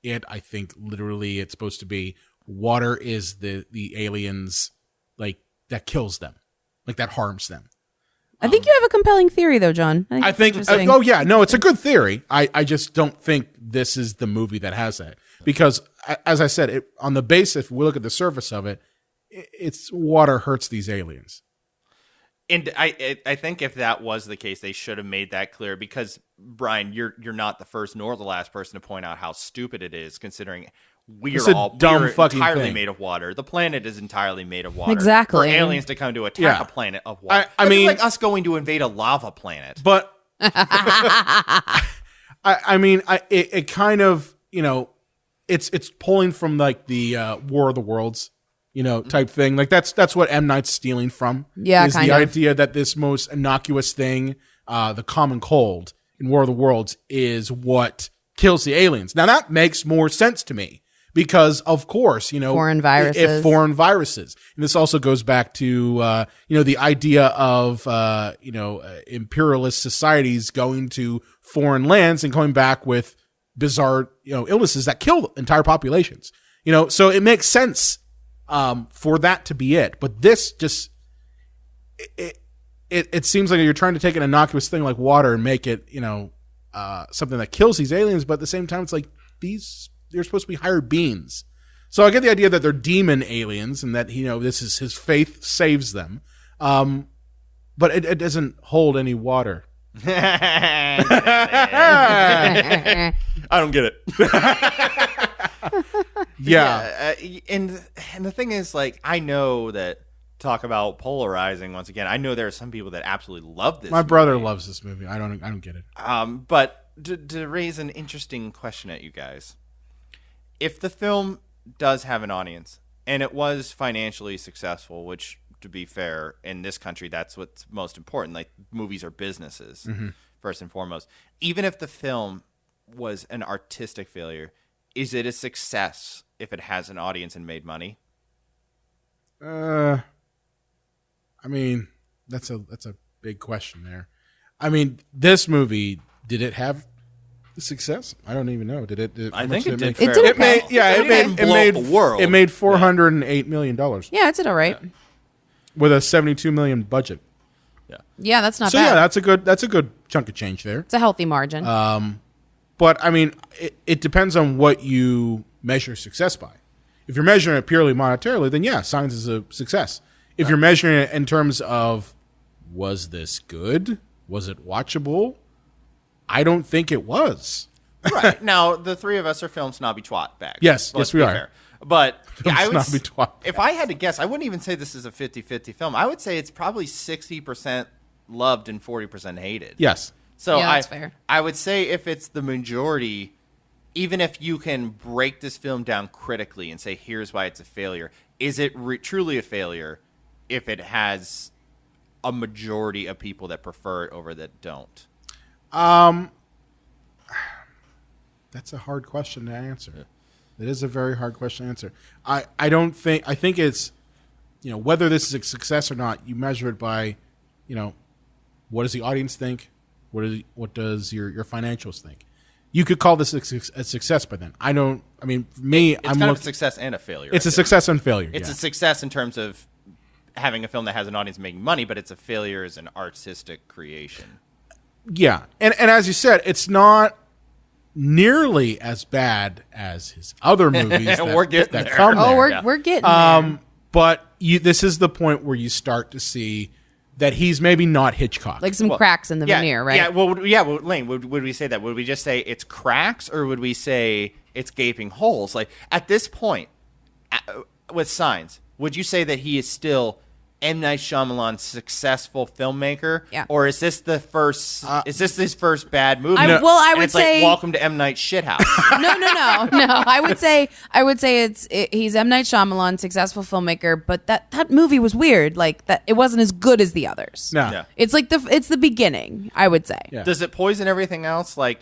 it. I think literally it's supposed to be water is the aliens, like, that kills them. Like, that harms them. I think you have a compelling theory, though, John. I think it's a good theory. I just don't think this is the movie that has that. Because, as I said, on the base, if we look at the surface of it, it's water hurts these aliens. And I think if that was the case, they should have made that clear because, Brian, you're not the first nor the last person to point out how stupid it is, considering we're entirely made of water. The planet is entirely made of water. Exactly. For aliens to come to attack a planet of water. I mean, like us going to invade a lava planet. But I mean, it kind of, it's pulling from like the War of the Worlds, type thing. Like that's what M. Night's stealing from. Yeah, is the idea that this most innocuous thing, the common cold in War of the Worlds, is what kills the aliens. Now that makes more sense to me because, of course, foreign viruses. Foreign viruses, and this also goes back to the idea of imperialist societies going to foreign lands and coming back with bizarre illnesses that kill entire populations. So it makes sense for that to be it. But this just it seems like you're trying to take an innocuous thing like water and make it something that kills these aliens, but at the same time it's like they're supposed to be higher beings. So I get the idea that they're demon aliens and that this is his faith saves them, but it doesn't hold any water. I don't get it. And the thing is, like, I know that talk about polarizing once again. I know there are some people that absolutely love this. My brother loves this movie. I don't get it. But to raise an interesting question at you guys, if the film does have an audience and it was financially successful, which, to be fair, in this country, that's what's most important. Like, movies are businesses, first and foremost. Even if the film was an artistic failure, is it a success if it has an audience and made money? I mean, that's a big question there. I mean, this movie, did it have success? I don't even know. Did it? I think it did. It made world. It made $408 million. Yeah, it's all right. With a $72 million budget. Yeah, that's not so bad. Yeah, that's a good chunk of change there. It's a healthy margin. But I mean, it depends on what you measure success by. If you're measuring it purely monetarily, then yeah, Signs is a success. If you're measuring it in terms of, was this good? Was it watchable? I don't think it was. Right. Now, the three of us are film snobby twat bags. Yes, we are. Fair. But Film snobby twat. If I had to guess, I wouldn't even say this is a 50-50 film. I would say it's probably 60% loved and 40% hated. Yes. So Yeah, that's fair. I would say if it's the majority, even if you can break this film down critically and say, here's why it's a failure, is it truly a failure if it has a majority of people that prefer it over that don't? That's a hard question to answer. It is a very hard question to answer. I think it's, whether this is a success or not, you measure it by, what does the audience think? What does your financials think? You could call this a success by then. For me, It's kind of a success and a failure. It's a success and failure. It's a success in terms of having a film that has an audience making money, but it's a failure as an artistic creation. Yeah. And as you said, it's not nearly as bad as his other movies We're getting that there. come Oh, there. we're getting there. But this is the point where you start to see that he's maybe not Hitchcock. Like some cracks in the veneer, right? Yeah, well, Lane, would we say that? Would we just say it's cracks, or would we say it's gaping holes? Like, at this point, with Signs, would you say that he is still M. Night Shyamalan's successful filmmaker? Yeah. Or is this the first? Is this his first bad movie? I would it's say like Welcome to M. Night Shithouse. no. I would say he's M. Night Shyamalan, successful filmmaker, but that movie was weird. Like that, it wasn't as good as the others. No. Yeah. It's like it's the beginning, I would say. Yeah. Does it poison everything else? Like,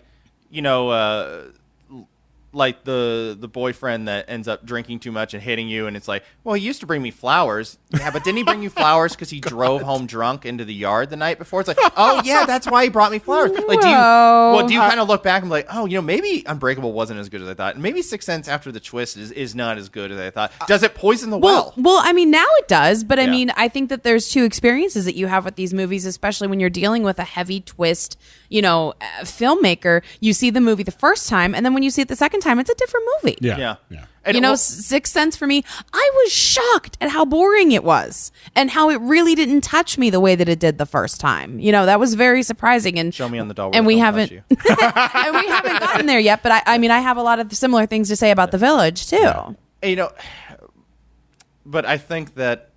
like the boyfriend that ends up drinking too much and hitting you, and it's like, well, he used to bring me flowers. Yeah, but didn't he bring you flowers because he drove home drunk into the yard the night before? It's like, oh yeah, that's why he brought me flowers. Like, do you kind of look back and be like, oh, maybe Unbreakable wasn't as good as I thought, and maybe Sixth Sense after the twist is not as good as I thought. Does it poison the well? Well, now it does, but I think that there's two experiences that you have with these movies, especially when you're dealing with a heavy twist, filmmaker. You see the movie the first time, and then when you see it the second time, it's a different movie. Yeah. And Sixth Sense for me, I was shocked at how boring it was and how it really didn't touch me the way that it did the first time. That was very surprising. And show me on the doll. And we haven't, and we haven't gotten there yet. But I have a lot of similar things to say about The Village too. But I think that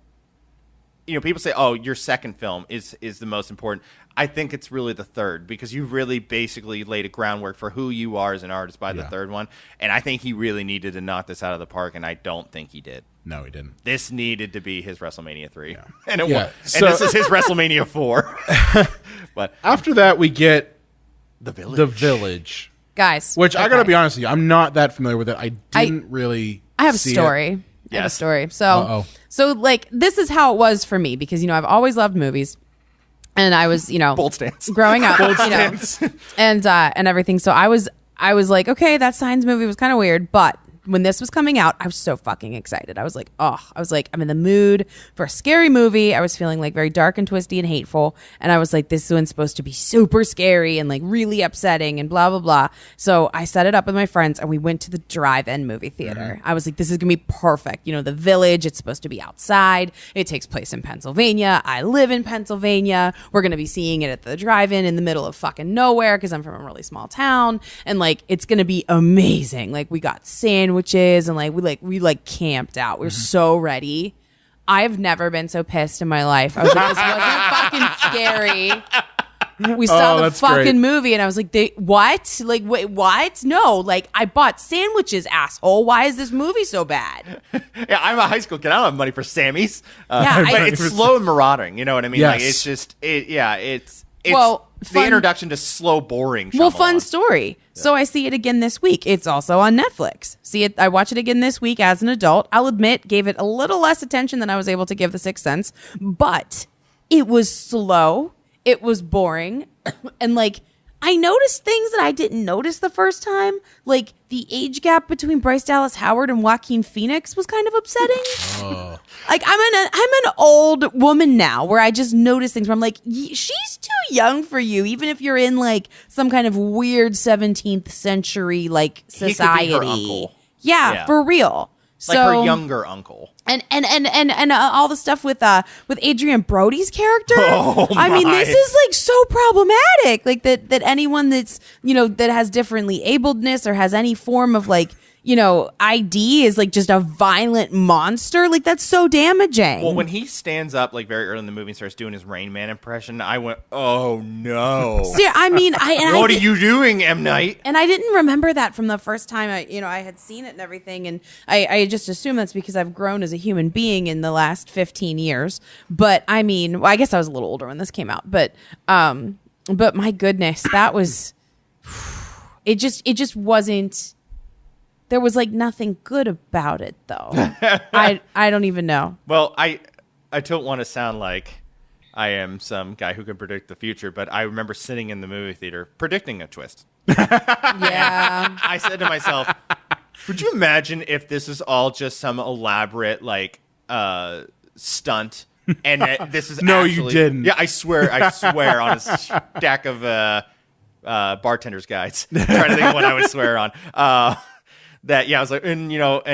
people say, oh, your second film is the most important. I think it's really the third, because you really basically laid a groundwork for who you are as an artist by the third one. And I think he really needed to knock this out of the park, and I don't think he did. No, he didn't. This needed to be his WrestleMania 3. Yeah. And it Yeah. was. And this is his WrestleMania 4. But after that, we get The Village. The Village. Guys. Which I got to be honest with you, I'm not that familiar with it. I didn't really I have a see story. it. I have a Yes. story. So like, this is how it was for me, because, I've always loved movies. And I was, Bold stance. growing up, Bold stance. and everything. So I was like, okay, that Signs movie was kind of weird, but when this was coming out, I was so fucking excited. I was like, I'm in the mood for a scary movie. I was feeling like very dark and twisty and hateful. And I was like, this one's supposed to be super scary and like really upsetting and blah, blah, blah. So I set it up with my friends and we went to the drive-in movie theater. I was like, this is going to be perfect. The Village, it's supposed to be outside. It takes place in Pennsylvania. I live in Pennsylvania. We're going to be seeing it at the drive-in in the middle of fucking nowhere because I'm from a really small town. And like, it's going to be amazing. Like, we got sandwiches and we camped out. We were so ready. I've never been so pissed in my life. I was like, this wasn't fucking scary. We saw the fucking great. movie and I was like, what? Like, wait, what? No, like, I bought sandwiches, asshole. Why is this movie so bad? Yeah, I'm a high school kid. I don't have money for Sammys. Yeah, but it's slow and marauding. You know what I mean? Yes. Like, it's just, it's Well, the fun- introduction to slow, boring Shyamalan. Well, fun story. So I see it again this week. It's also on Netflix. I watch it again this week as an adult. I'll admit, gave it a little less attention than I was able to give The Sixth Sense, but it was slow. It was boring. And like, I noticed things that I didn't notice the first time. Like, the age gap between Bryce Dallas Howard and Joaquin Phoenix was kind of upsetting. Like, I'm an old woman now where I just notice things where I'm like, she's too young for you, even if you're in like some kind of weird 17th century like society. He could be her uncle. Yeah, for real. Like So, her younger uncle. and all the stuff with Adrian Brody's character. Oh, I mean, my. this is like so problematic. Like that anyone that's that has differently abledness or has any form of like ID is like just a violent monster. Like that's so damaging. Well, when he stands up like very early in the movie and starts doing his Rain Man impression, I went, "Oh no!" See, I mean, what are you doing, M. Night? And I didn't remember that from the first time I had seen it and everything, and I just assume that's because I've grown as a human being in the last 15 years. But I mean, well, I guess I was a little older when this came out, but my goodness, that was it just wasn't. There was like nothing good about it, though. I don't even know. Well, I don't want to sound like I am some guy who can predict the future, but I remember sitting in the movie theater predicting a twist. Yeah. I said to myself, "Would you imagine if this is all just some elaborate like stunt?" And that this is No, actually, you didn't. Yeah, I swear on a stack of bartender's guides. I'm trying to think of what I would swear on. That I was like, and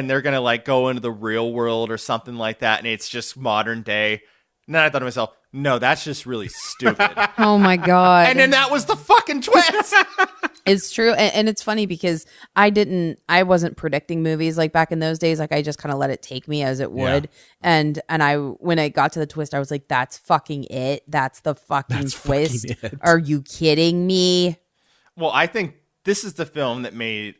they're gonna like go into the real world or something like that, and it's just modern day. And then I thought to myself, no, that's just really stupid. Oh my god! And then that was the fucking twist. It's true, and it's funny because I wasn't predicting movies like back in those days. Like I just kind of let it take me as it would, and when I got to the twist, I was like, that's fucking it. That's the fucking twist. Are you kidding me? Well, I think this is the film that made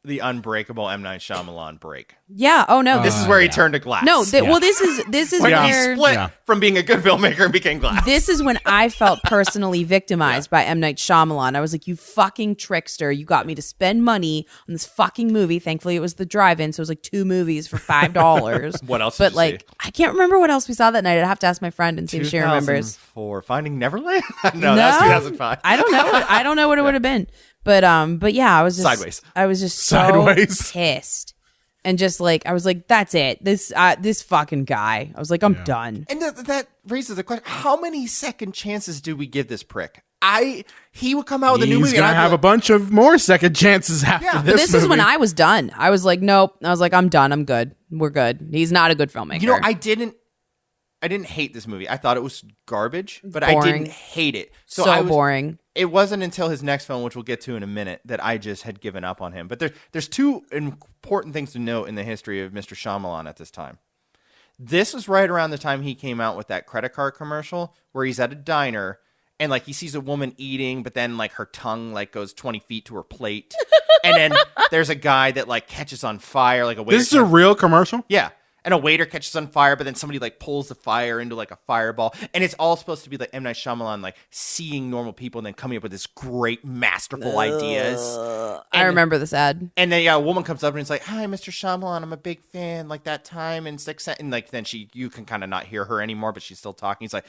the unbreakable M. Night Shyamalan break. Yeah. Oh no. This is where he turned to glass. No. Well, this is when where he split from being a good filmmaker and became glass. This is when I felt personally victimized by M. Night Shyamalan. I was like, you fucking trickster. You got me to spend money on this fucking movie. Thankfully, it was the drive-in, so it was like 2 movies for $5. What else? But did you see? I can't remember what else we saw that night. I'd have to ask my friend and see if she remembers. For Finding Neverland? No, that's 2005. I don't know. I don't know what it would have been. But yeah, I was just Sideways. I was just so Sideways. pissed. And just like I was like, that's it. This fucking guy. I was like, I'm done. And that raises the question: how many second chances do we give this prick? He would come out with a new movie. He's gonna have a bunch of more second chances after this. But this is when I was done. I was like, nope. I was like, I'm done. I'm good. We're good. He's not a good filmmaker. I didn't hate this movie. I thought it was garbage, but Boring. I didn't hate it. So boring. It wasn't until his next film, which we'll get to in a minute, that I just had given up on him. But there's 2 important things to note in the history of Mr. Shyamalan at this time. This was right around the time he came out with that credit card commercial where he's at a diner and like he sees a woman eating, but then like her tongue like goes 20 feet to her plate. And then there's a guy that like catches on fire, like a waiter. This is a real commercial? Yeah. And a waiter catches on fire, but then somebody like pulls the fire into like a fireball. And it's all supposed to be like M. Night Shyamalan like seeing normal people and then coming up with this great masterful ideas. I remember this ad. And then a woman comes up and it's like, "Hi, Mr. Shyamalan, I'm a big fan. Like that time in Sixth Sense." And like then you can kind of not hear her anymore, but she's still talking. He's like,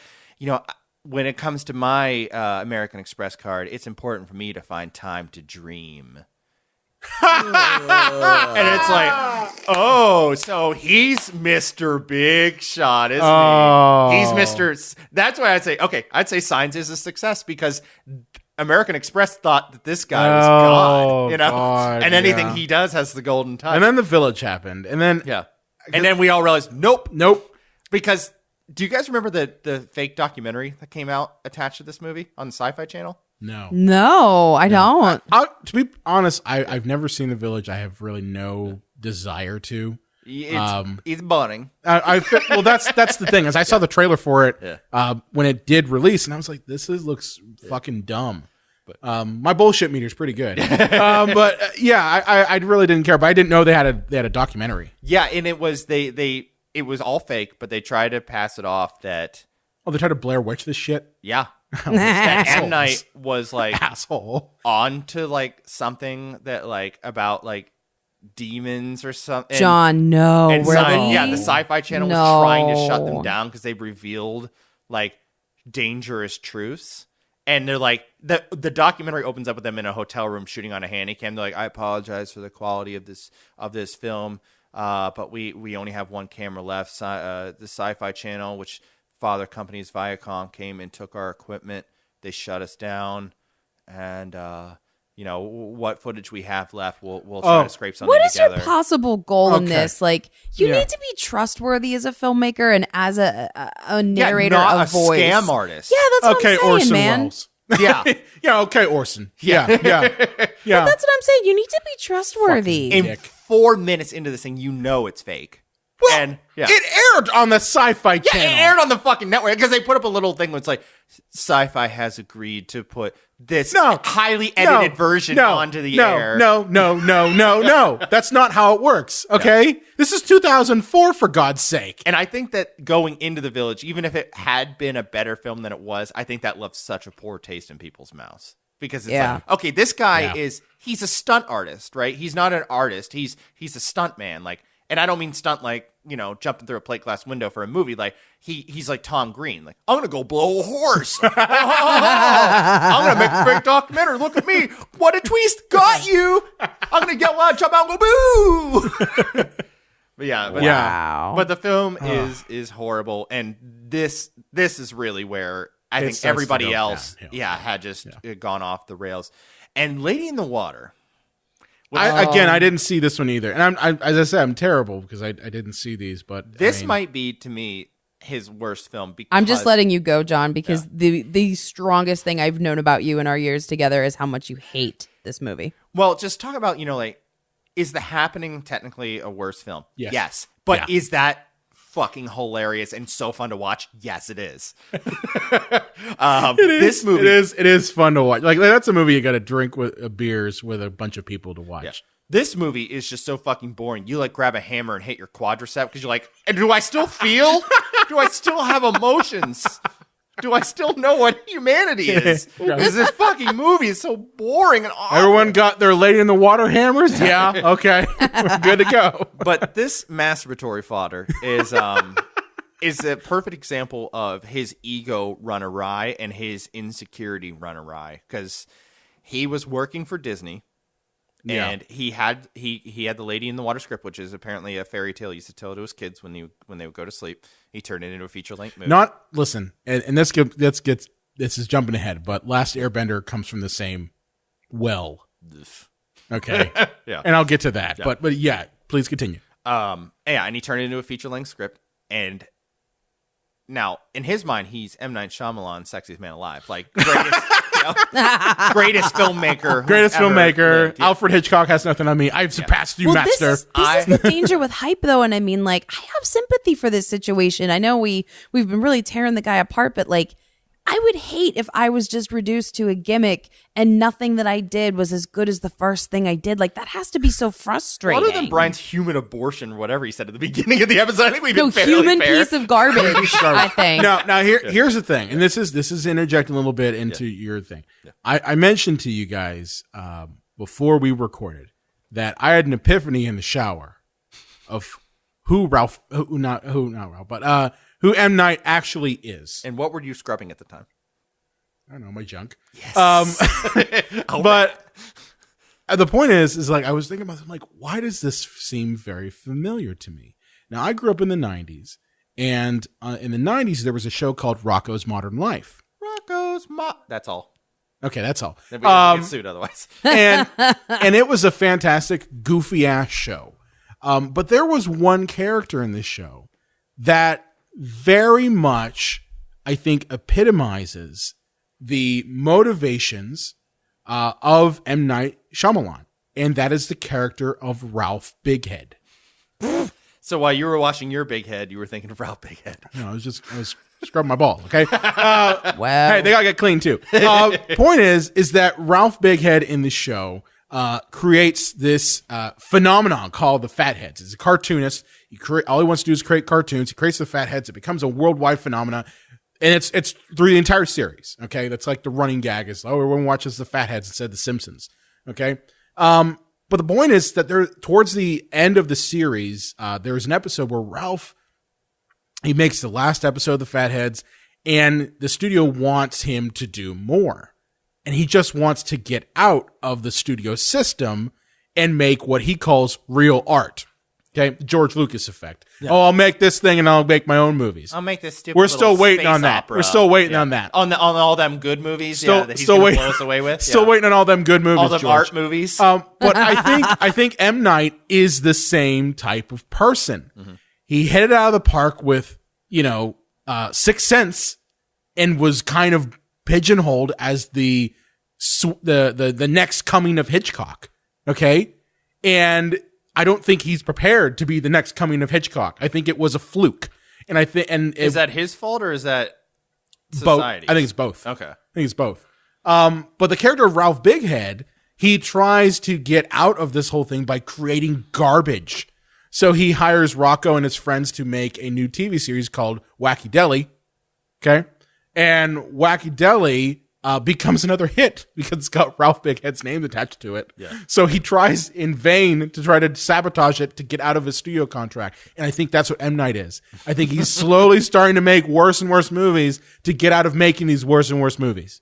when it comes to my American Express card, it's important for me to find time to dream. And it's like, oh, so he's Mr. Big Shot, isn't he? He's Mr. That's why I'd say Signs is a success because American Express thought that this guy was God, God, and anything he does has the golden touch. And then The Village happened, and then and then we all realized, nope. Because do you guys remember the fake documentary that came out attached to this movie on the Sci-Fi Channel? No, I don't. To be honest, I've never seen The Village. I have really no desire to. It's boring. Well, that's the thing. As I saw the trailer for it when it did release, and I was like, "This looks fucking dumb." But my bullshit meter is pretty good. I really didn't care. But I didn't know they had a documentary. Yeah, and it was it was all fake, but they tried to pass it off that. Oh, they tried to Blair Witch this shit. Yeah. That M. Night was like asshole on to like something that like about like demons or something. John, no, and really? the Sci-Fi Channel was trying to shut them down because they revealed like dangerous truths. And they're like the documentary opens up with them in a hotel room shooting on a handy cam. They're like, "I apologize for the quality of this film, but we only have one camera left. The Sci-Fi Channel, which father companies Viacom came and took our equipment. They shut us down, and what footage we have left, we'll try to scrape something together." What is your possible goal in this? Like, you need to be trustworthy as a filmmaker and as a narrator, not of voice. Scam artist. Yeah, that's what I'm saying, Orson man. Welles. Yeah. Okay, Orson. Yeah. But that's what I'm saying. You need to be trustworthy. In 4 minutes into this thing, you know it's fake. Well, and it aired on the Sci-Fi Channel. Yeah, it aired on the fucking network because they put up a little thing where it's like, Sci-Fi has agreed to put this highly edited version onto the air. No. That's not how it works, okay? No. This is 2004, for God's sake. And I think that going into The Village, even if it had been a better film than it was, I think that left such a poor taste in people's mouths. Because it's like, okay, this guy he's a stunt artist, right? He's not an artist. He's a stunt man. Like, and I don't mean stunt like, jumping through a plate glass window for a movie. Like, he's like Tom Green. Like, I'm going to go blow a horse. I'm going to make a great documentary. Look at me. What a twist. Got you. I'm going to get one, jump out and go boo. But the film is horrible. And this is really where I think everybody else had just gone off the rails. And Lady in the Water. I didn't see this one either, and as I said, I'm terrible because I didn't see these. But this might be, to me, his worst film. Because I'm just letting you go, John, because the strongest thing I've known about you in our years together is how much you hate this movie. Well, just talk about is The Happening technically a worse film? Yes. But is that fucking hilarious and so fun to watch? Yes, it is. This movie, it is fun to watch. Like, that's a movie you got to drink with beers with a bunch of people to watch. Yeah. This movie is just so fucking boring. You grab a hammer and hit your quadricep because you're like, and do I still feel? Do I still have emotions? Do I still know what humanity is? Because this fucking movie is so boring and awful. Everyone got their Lady in the Water hammers? Yeah, okay. We're good to go. But this masturbatory fodder is a perfect example of his ego run awry and his insecurity run awry. Because he was working for Disney. And he had the Lady in the Water script, which is apparently a fairy tale he used to tell to his kids when they would go to sleep. He turned it into a feature-length movie. And this is jumping ahead, but Last Airbender comes from the same well. Okay. And I'll get to that. Yeah. But yeah, please continue. And he turned it into a feature-length script. And now, in his mind, he's M. Night Shyamalan, sexiest man alive. Like, greatest filmmaker. Greatest filmmaker. Yeah. Alfred Hitchcock has nothing on me. I've surpassed you, master. This is the danger with hype, though. And I mean, I have sympathy for this situation. I know we've been really tearing the guy apart, but I would hate if I was just reduced to a gimmick and nothing that I did was as good as the first thing I did. That has to be so frustrating. Other than Brian's human abortion, whatever he said at the beginning of the episode, I think we've been fairly human fair. Piece of garbage, I think. Now here's the thing, and this is interjecting a little bit into your thing. Yeah. I mentioned to you guys before we recorded that I had an epiphany in the shower of who M. Night actually is. And what were you scrubbing at the time? I don't know, my junk. Yes. But the point is I was thinking about it, why does this seem very familiar to me? Now, I grew up in the 90s, and in the 90s, there was a show called Rocko's Modern Life. That's all. Okay, that's all. Then we get sued otherwise. and it was a fantastic, goofy-ass show. But there was one character in this show that very much, I think, epitomizes the motivations of M. Night Shyamalan, and that is the character of Ralph Bighead. So while you were watching your Big Head, you were thinking of Ralph Bighead. No, I was scrubbing my ball, okay? Wow. Hey, they gotta get clean too. Point is that Ralph Bighead in the show creates this phenomenon called the Fatheads. He's a cartoonist. All he wants to do is create cartoons. He creates the Fatheads. It becomes a worldwide phenomenon, and it's through the entire series. Okay, that's like the running gag is everyone watches the Fatheads instead of the Simpsons. Okay, but the point is that towards the end of the series, there's an episode where Ralph he makes the last episode of the Fatheads, and the studio wants him to do more. And he just wants to get out of the studio system and make what he calls real art. Okay, George Lucas effect. Yeah. Oh, I'll make this thing and I'll make my own movies. I'll make this stupid. We're still waiting on that. Opera. We're still waiting on that. On all them good movies. That he's going to blow us away with. Still waiting on all them good movies. All them art movies. But I think M. Night is the same type of person. Mm-hmm. He hit it out of the park with Sixth Sense, and was kind of pigeonholed as the next coming of Hitchcock. Okay, and I don't think he's prepared to be the next coming of Hitchcock. I think it was a fluke. And I think, is that his fault or is that both? society? I think it's both. Okay. I think it's both. But the character of Ralph Bighead, he tries to get out of this whole thing by creating garbage. So he hires Rocco and his friends to make a new TV series called Wacky Deli. Okay. And Wacky Deli becomes another hit because it's got Ralph Bighead's name attached to it. Yeah. So he tries in vain to try to sabotage it to get out of his studio contract. And I think that's what M. Night is. I think he's slowly starting to make worse and worse movies to get out of making these worse and worse movies.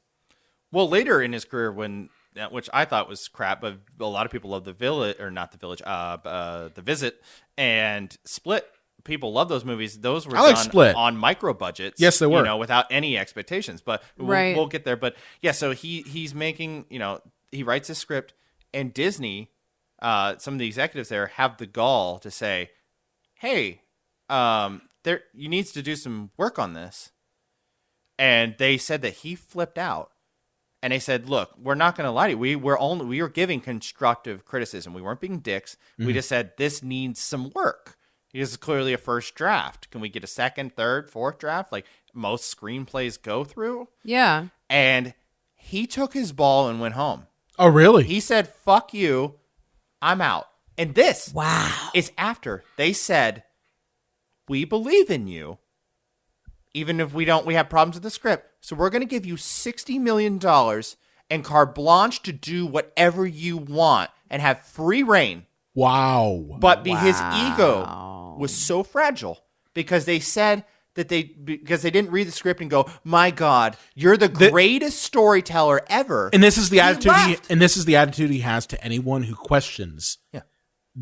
Well, later in his career, which I thought was crap, but a lot of people love The Visit and Split. People love those movies. Those were done Split. On micro budgets. Yes, they were. Without any expectations. But we'll get there. But yeah, so he's making, he writes a script, and Disney, some of the executives there have the gall to say, hey, you needs to do some work on this. And they said that he flipped out. And they said, look, we're not going to lie to you. We were giving constructive criticism. We weren't being dicks. We just said, this needs some work. This is clearly a first draft. Can we get a second, third, fourth draft? Like most screenplays go through. Yeah. And he took his ball and went home. Oh, really? He said, fuck you. I'm out. And this Wow. is after they said, we believe in you. Even if we have problems with the script. So we're going to give you $60 million and carte blanche to do whatever you want and have free reign. Wow. But his ego was so fragile because they said that because they didn't read the script and go, my God, you're the greatest storyteller ever. And this is the attitude he has to anyone who questions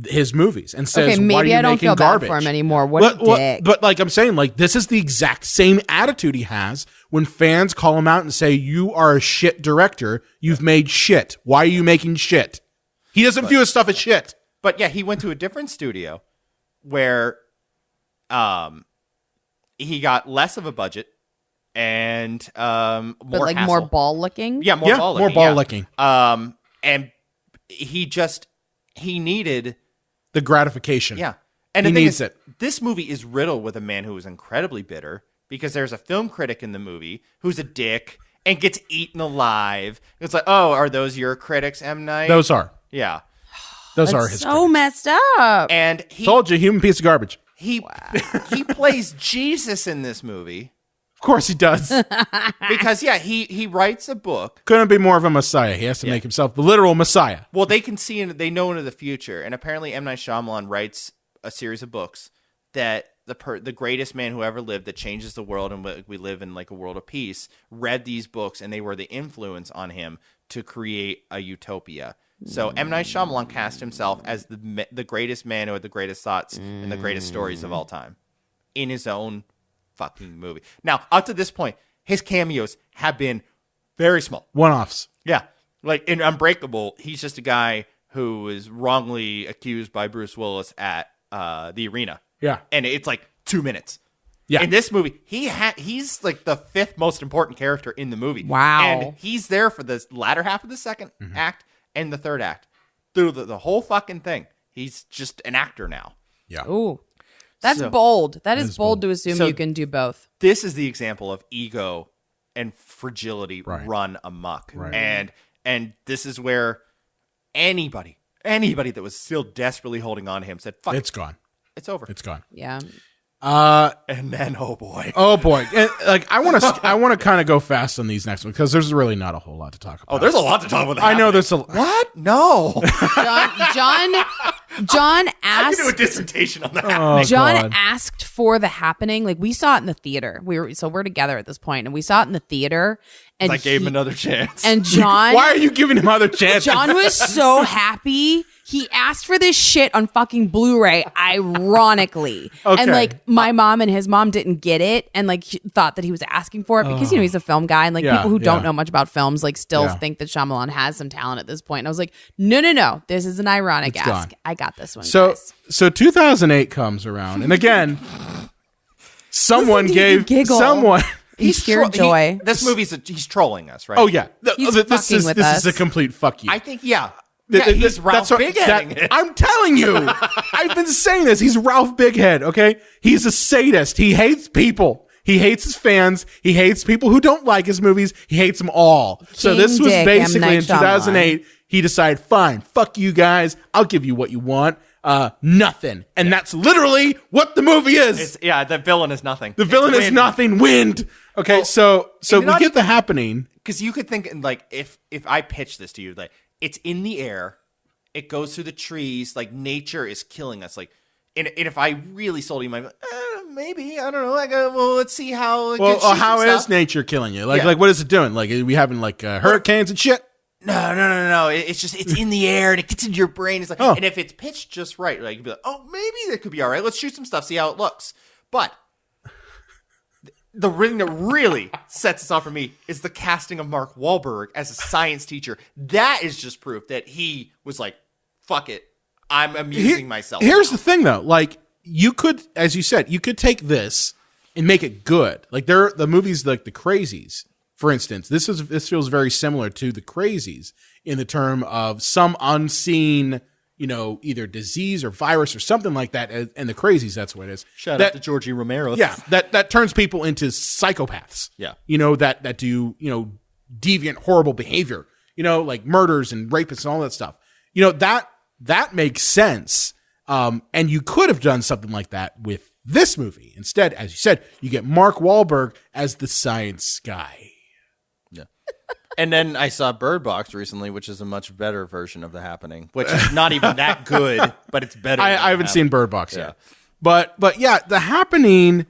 his movies and says, okay, maybe why are you I don't making feel garbage? bad for him anymore. What a dick. But like I'm saying, like this is the exact same attitude he has when fans call him out and say, you are a shit director. You've made shit. Why are you making shit? He doesn't view his stuff as shit. But yeah, he went to a different studio where he got less of a budget and more hassle. More ball licking? Yeah, more ball licking. More ball licking. And he needed the gratification. Yeah. And he the thing needs is, it. This movie is riddled with a man who is incredibly bitter because there's a film critic in the movie who's a dick and gets eaten alive. It's like, oh, are those your critics, M. Night? Those are. Yeah. Those are his so critics. messed up. And he Told you, human piece of garbage. he plays Jesus in this movie. Of course he does. Because he writes a book. Couldn't be more of a messiah. He has to make himself the literal messiah. Well, they can see they know into the future, and apparently M. Night Shyamalan writes a series of books that the greatest man who ever lived that changes the world and we live in like a world of peace read these books, and they were the influence on him to create a utopia. So M. Night Shyamalan cast himself as the greatest man who had the greatest thoughts and the greatest stories of all time in his own fucking movie. Now, up to this point, his cameos have been very small. One-offs. Yeah. Like in Unbreakable, he's just a guy who was wrongly accused by Bruce Willis at the arena. Yeah. And it's like 2 minutes. Yeah. In this movie, he's like the fifth most important character in the movie. Wow. And he's there for the latter half of the second act and the third act. Through the whole fucking thing. He's just an actor now. Yeah. Ooh. That's bold. That is bold to assume So you can do both. This is the example of ego and fragility run amok. Right. And this is where anybody that was still desperately holding on to him said, fuck It's gone. It's over. It's gone. Yeah. And then, oh boy. And, like I want to kind of go fast on these next ones because there's really not a whole lot to talk about. Oh, there's a lot to talk about. I know there's a what? No. John I asked. can do a dissertation on that. Oh, John God. asked for The Happening. Like we saw it in the theater. We're together at this point, and we saw it in the theater. And I gave him another chance. And John, Why are you giving him other chances? John was so happy. He asked for this shit on fucking Blu-ray, ironically. Okay. And like my mom and his mom didn't get it and like thought that he was asking for it because he's a film guy and like people who don't know much about films like still think that Shyamalan has some talent at this point. And I was like, no. This is an ironic ask. Gone. I got this one. So guys. 2008 comes around, and again, someone Listen to you gave giggle. someone. He's pure joy. This movie's he's trolling us, right? Oh yeah, He's this fucking is with this us. is a complete fuck you. I think yeah. he's Ralph Bigheading it. I'm telling you. I've been saying this. He's Ralph Bighead, okay? He's a sadist. He hates people. He hates his fans. He hates people who don't like his movies. He hates them all. So this was Dick, basically M. Night in 2008. He decided, fine, fuck you guys. I'll give you what you want. Nothing. And that's literally what the movie is. The villain is nothing. The villain is nothing. Wind. Okay, so we get The Happening. Because you could think, like, if I pitch this to you, like, it's in the air, it goes through the trees, like, nature is killing us. Like, and if I really sold you, my maybe, I don't know. Like, well, let's see how. How is nature killing you? Like, what is it doing? Like, are we having like hurricanes and shit? No. It's just, it's in the air and it gets into your brain. It's like, and if it's pitched just right, like, you'd be like, oh, maybe that could be all right. Let's shoot some stuff, see how it looks. But the ring that really sets this off for me is the casting of Mark Wahlberg as a science teacher. That is just proof that he was like, fuck it. I'm amusing myself. Here's the thing, though. Like, you could, as you said, you could take this and make it good. Like, the movies like The Crazies, for instance. This feels very similar to The Crazies in the term of some unseen, either disease or virus or something like that. And The Crazies, that's what it is. Shout out to Georgie Romero. Yeah, that turns people into psychopaths. Yeah, that do deviant, horrible behavior. Like murders and rapists and all that stuff. That makes sense. And you could have done something like that with this movie. Instead, as you said, you get Mark Wahlberg as the science guy. Yeah. And then I saw Bird Box recently, which is a much better version of The Happening, which is not even that good, but it's better. I haven't seen Bird Box yet. But yeah, The Happening,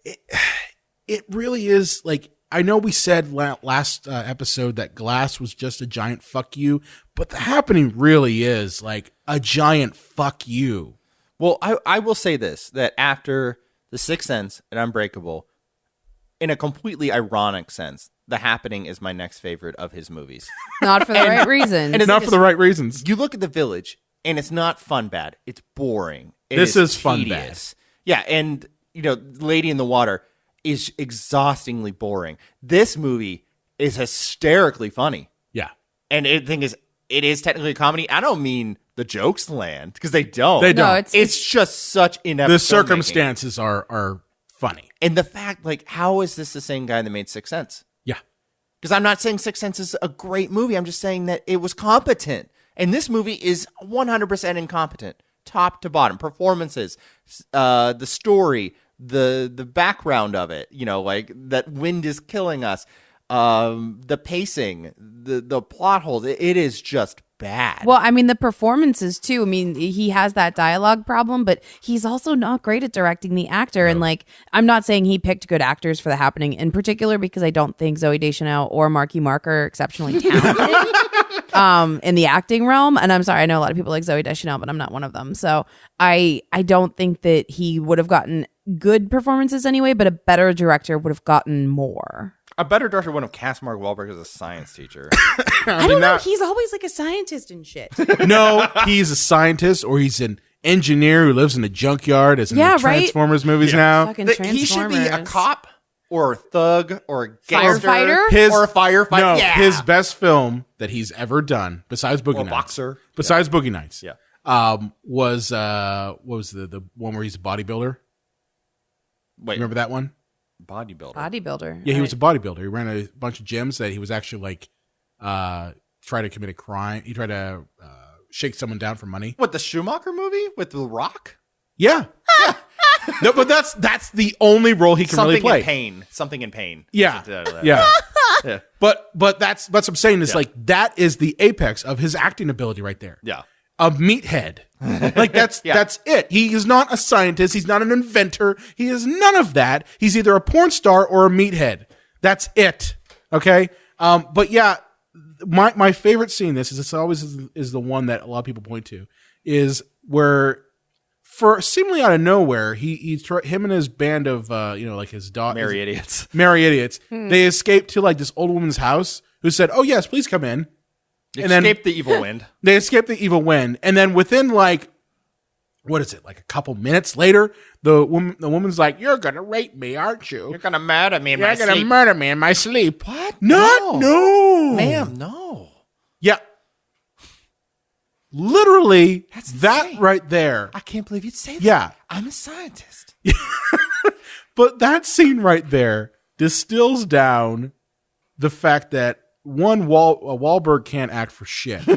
it really is like, I know we said last episode that Glass was just a giant fuck you, but The Happening really is like a giant fuck you. Well, I will say this, that after The Sixth Sense and Unbreakable, in a completely ironic sense, The Happening is my next favorite of his movies. Not for the right reasons. And it's not for the right reasons. You look at The Village, and it's not fun bad. It's boring. This is fun bad. Yeah, and, Lady in the Water is exhaustingly boring. This movie is hysterically funny. Yeah. And the thing is, it is technically a comedy. I don't mean the jokes land, because they don't. They don't. No, it's just such inept The filmmaking. circumstances are funny. And the fact, like, how is this the same guy that made Sixth Sense? Yeah. Because I'm not saying Sixth Sense is a great movie. I'm just saying that it was competent. And this movie is 100% incompetent, top to bottom. Performances, the story, the background of it, like that wind is killing us, the pacing, the plot holes. It is just bad. Well, I mean, the performances too. I mean, he has that dialogue problem, but he's also not great at directing the actor. No. And like, I'm not saying he picked good actors for The Happening in particular, because I don't think Zooey Deschanel or Marky Mark are exceptionally talented in the acting realm. And I'm sorry, I know a lot of people like Zooey Deschanel, but I'm not one of them. So I don't think that he would have gotten good performances anyway, but a better director would have gotten more. A better director wouldn't have cast Mark Wahlberg as a science teacher. I don't know. He's always like a scientist and shit. No, he's a scientist, or he's an engineer who lives in a junkyard, as in the Transformers movies now. He should be a cop or a thug or a gangster. Firefighter? Or a firefighter. No, yeah. His best film that he's ever done, besides Boogie Nights. Boxer. Besides Boogie Nights. Yeah. Was what was the one where he's a bodybuilder? Wait. Remember that one? Bodybuilder. Yeah, he was a bodybuilder. He ran a bunch of gyms that he was actually like try to commit a crime. He tried to shake someone down for money. What, the Schumacher movie with The Rock? Yeah. No, but that's the only role he can really play. Something in pain. Yeah. Yeah. But that's what I'm saying is like that is the apex of his acting ability right there. Yeah. A meathead. Like that's it. He is not a scientist. He's not an inventor. He is none of that. He's either a porn star or a meathead. That's it. Okay. But yeah, my favorite scene in this is the one that a lot of people point to is where, for seemingly out of nowhere, him and his band of like his dog, Merry Idiots, they escaped to like this old woman's house who said, "Oh yes, please come in." And escape the evil wind. They escaped the evil wind, and then within like, what is it, like a couple minutes later, the woman's like, "You're gonna rape me, aren't you? You're gonna murder me in my sleep. You're gonna murder me in my sleep." What? No, ma'am, no. Yeah. literally that insane. right there. I can't believe you'd say that. Yeah. I'm a scientist. But that scene right there distills down the fact that one, Wahlberg can't act for shit,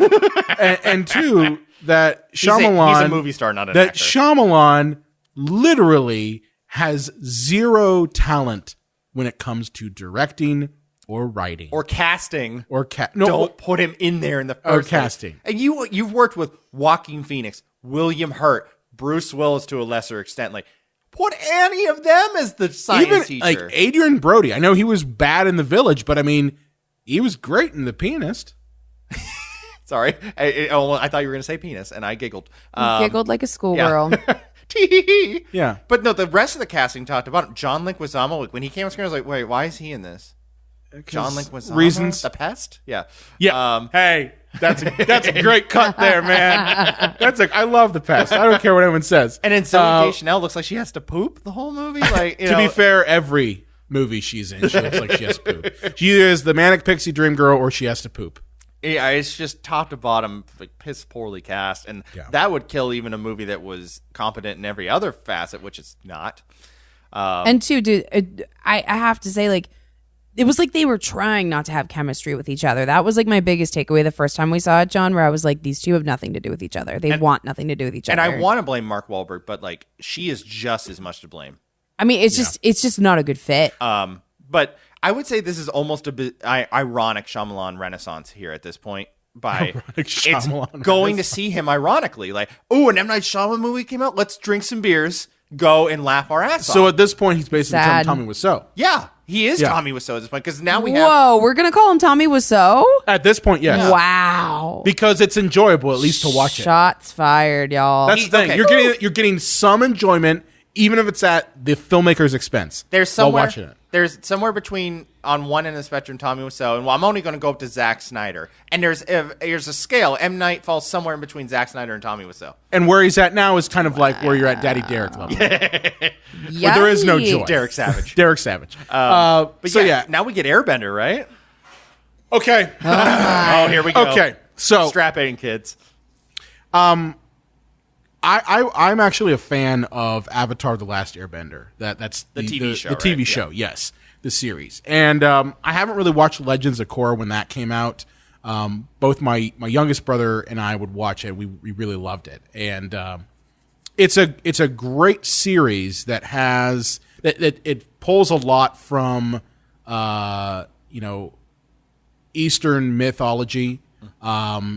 and two, that Shyamalan, he's a movie star, not an that actor. Shyamalan literally has zero talent when it comes to directing or writing Or casting. or Don't put him in there in the first place. casting. And you've worked with Joaquin Phoenix, William Hurt, Bruce Willis to a lesser extent. Like, put any of them as the science Even teacher. like Adrian Brody. I know he was bad in The Village, but I mean, he was great in The Pianist. Sorry. I thought you were going to say penis, and I giggled. Giggled like a schoolgirl. Tee-hee-hee. Yeah. But no, the rest of the casting talked about him. John Leguizamo, like, when he came on screen, I was like, wait, why is he in this? John Leguizamo? Reasons. The Pest? Yeah. Yeah. Hey, that's a great cut there, man. I love The Pest. I don't care what anyone says. And then Zoe Deschanel looks like she has to poop the whole movie. Like, To be fair, every movie she's in, she looks like she has to poop. She either is the manic pixie dream girl or she has to poop. yeah, it's just top to bottom, like, piss poorly cast, and that would kill even a movie that was competent in every other facet, which it's not. And two, dude, I have to say, like, it was like they were trying not to have chemistry with each other. That was like my biggest takeaway the first time we saw it, John, where I was like, these two have nothing to do with each other. They want nothing to do with each And other. I want to blame Mark Wahlberg, but like she is just as much to blame. I mean, it's just not a good fit. But I would say this is almost a bit ironic Shyamalan renaissance here at this point. By Shyamalan it's going to see him ironically, like, oh, an M. Night Shyamalan movie came out. Let's drink some beers, go and laugh our ass off. So at this point, he's basically Sad. Tommy Wiseau. Yeah, he is Yeah. Tommy Wiseau at this point because now we have. Whoa, we're gonna call him Tommy Wiseau? At this point, yes. Wow. Because it's enjoyable, at least to watch it. Shots fired, y'all. That's the thing. Okay. You're getting some enjoyment, even if it's at the filmmaker's expense. There's while somewhere. watching it. There's somewhere between on one end of the spectrum Tommy Wiseau, and I'm only going to go up to Zack Snyder. And there's a scale. M. Night falls somewhere in between Zack Snyder and Tommy Wiseau. And where he's at now is kind of like where you're at Daddy Derek level. But there is no joy. Derek Savage. Derek Savage. But so yeah. now we get Airbender, right? Okay. Oh, here we go. Okay. So Strap in, kids. I'm actually a fan of Avatar: The Last Airbender. That's the TV show, The TV right? show, yes, the series. And I haven't really watched Legends of Korra when that came out. Both my youngest brother and I would watch it. We really loved it, and it's a great series that has that it pulls a lot from Eastern mythology,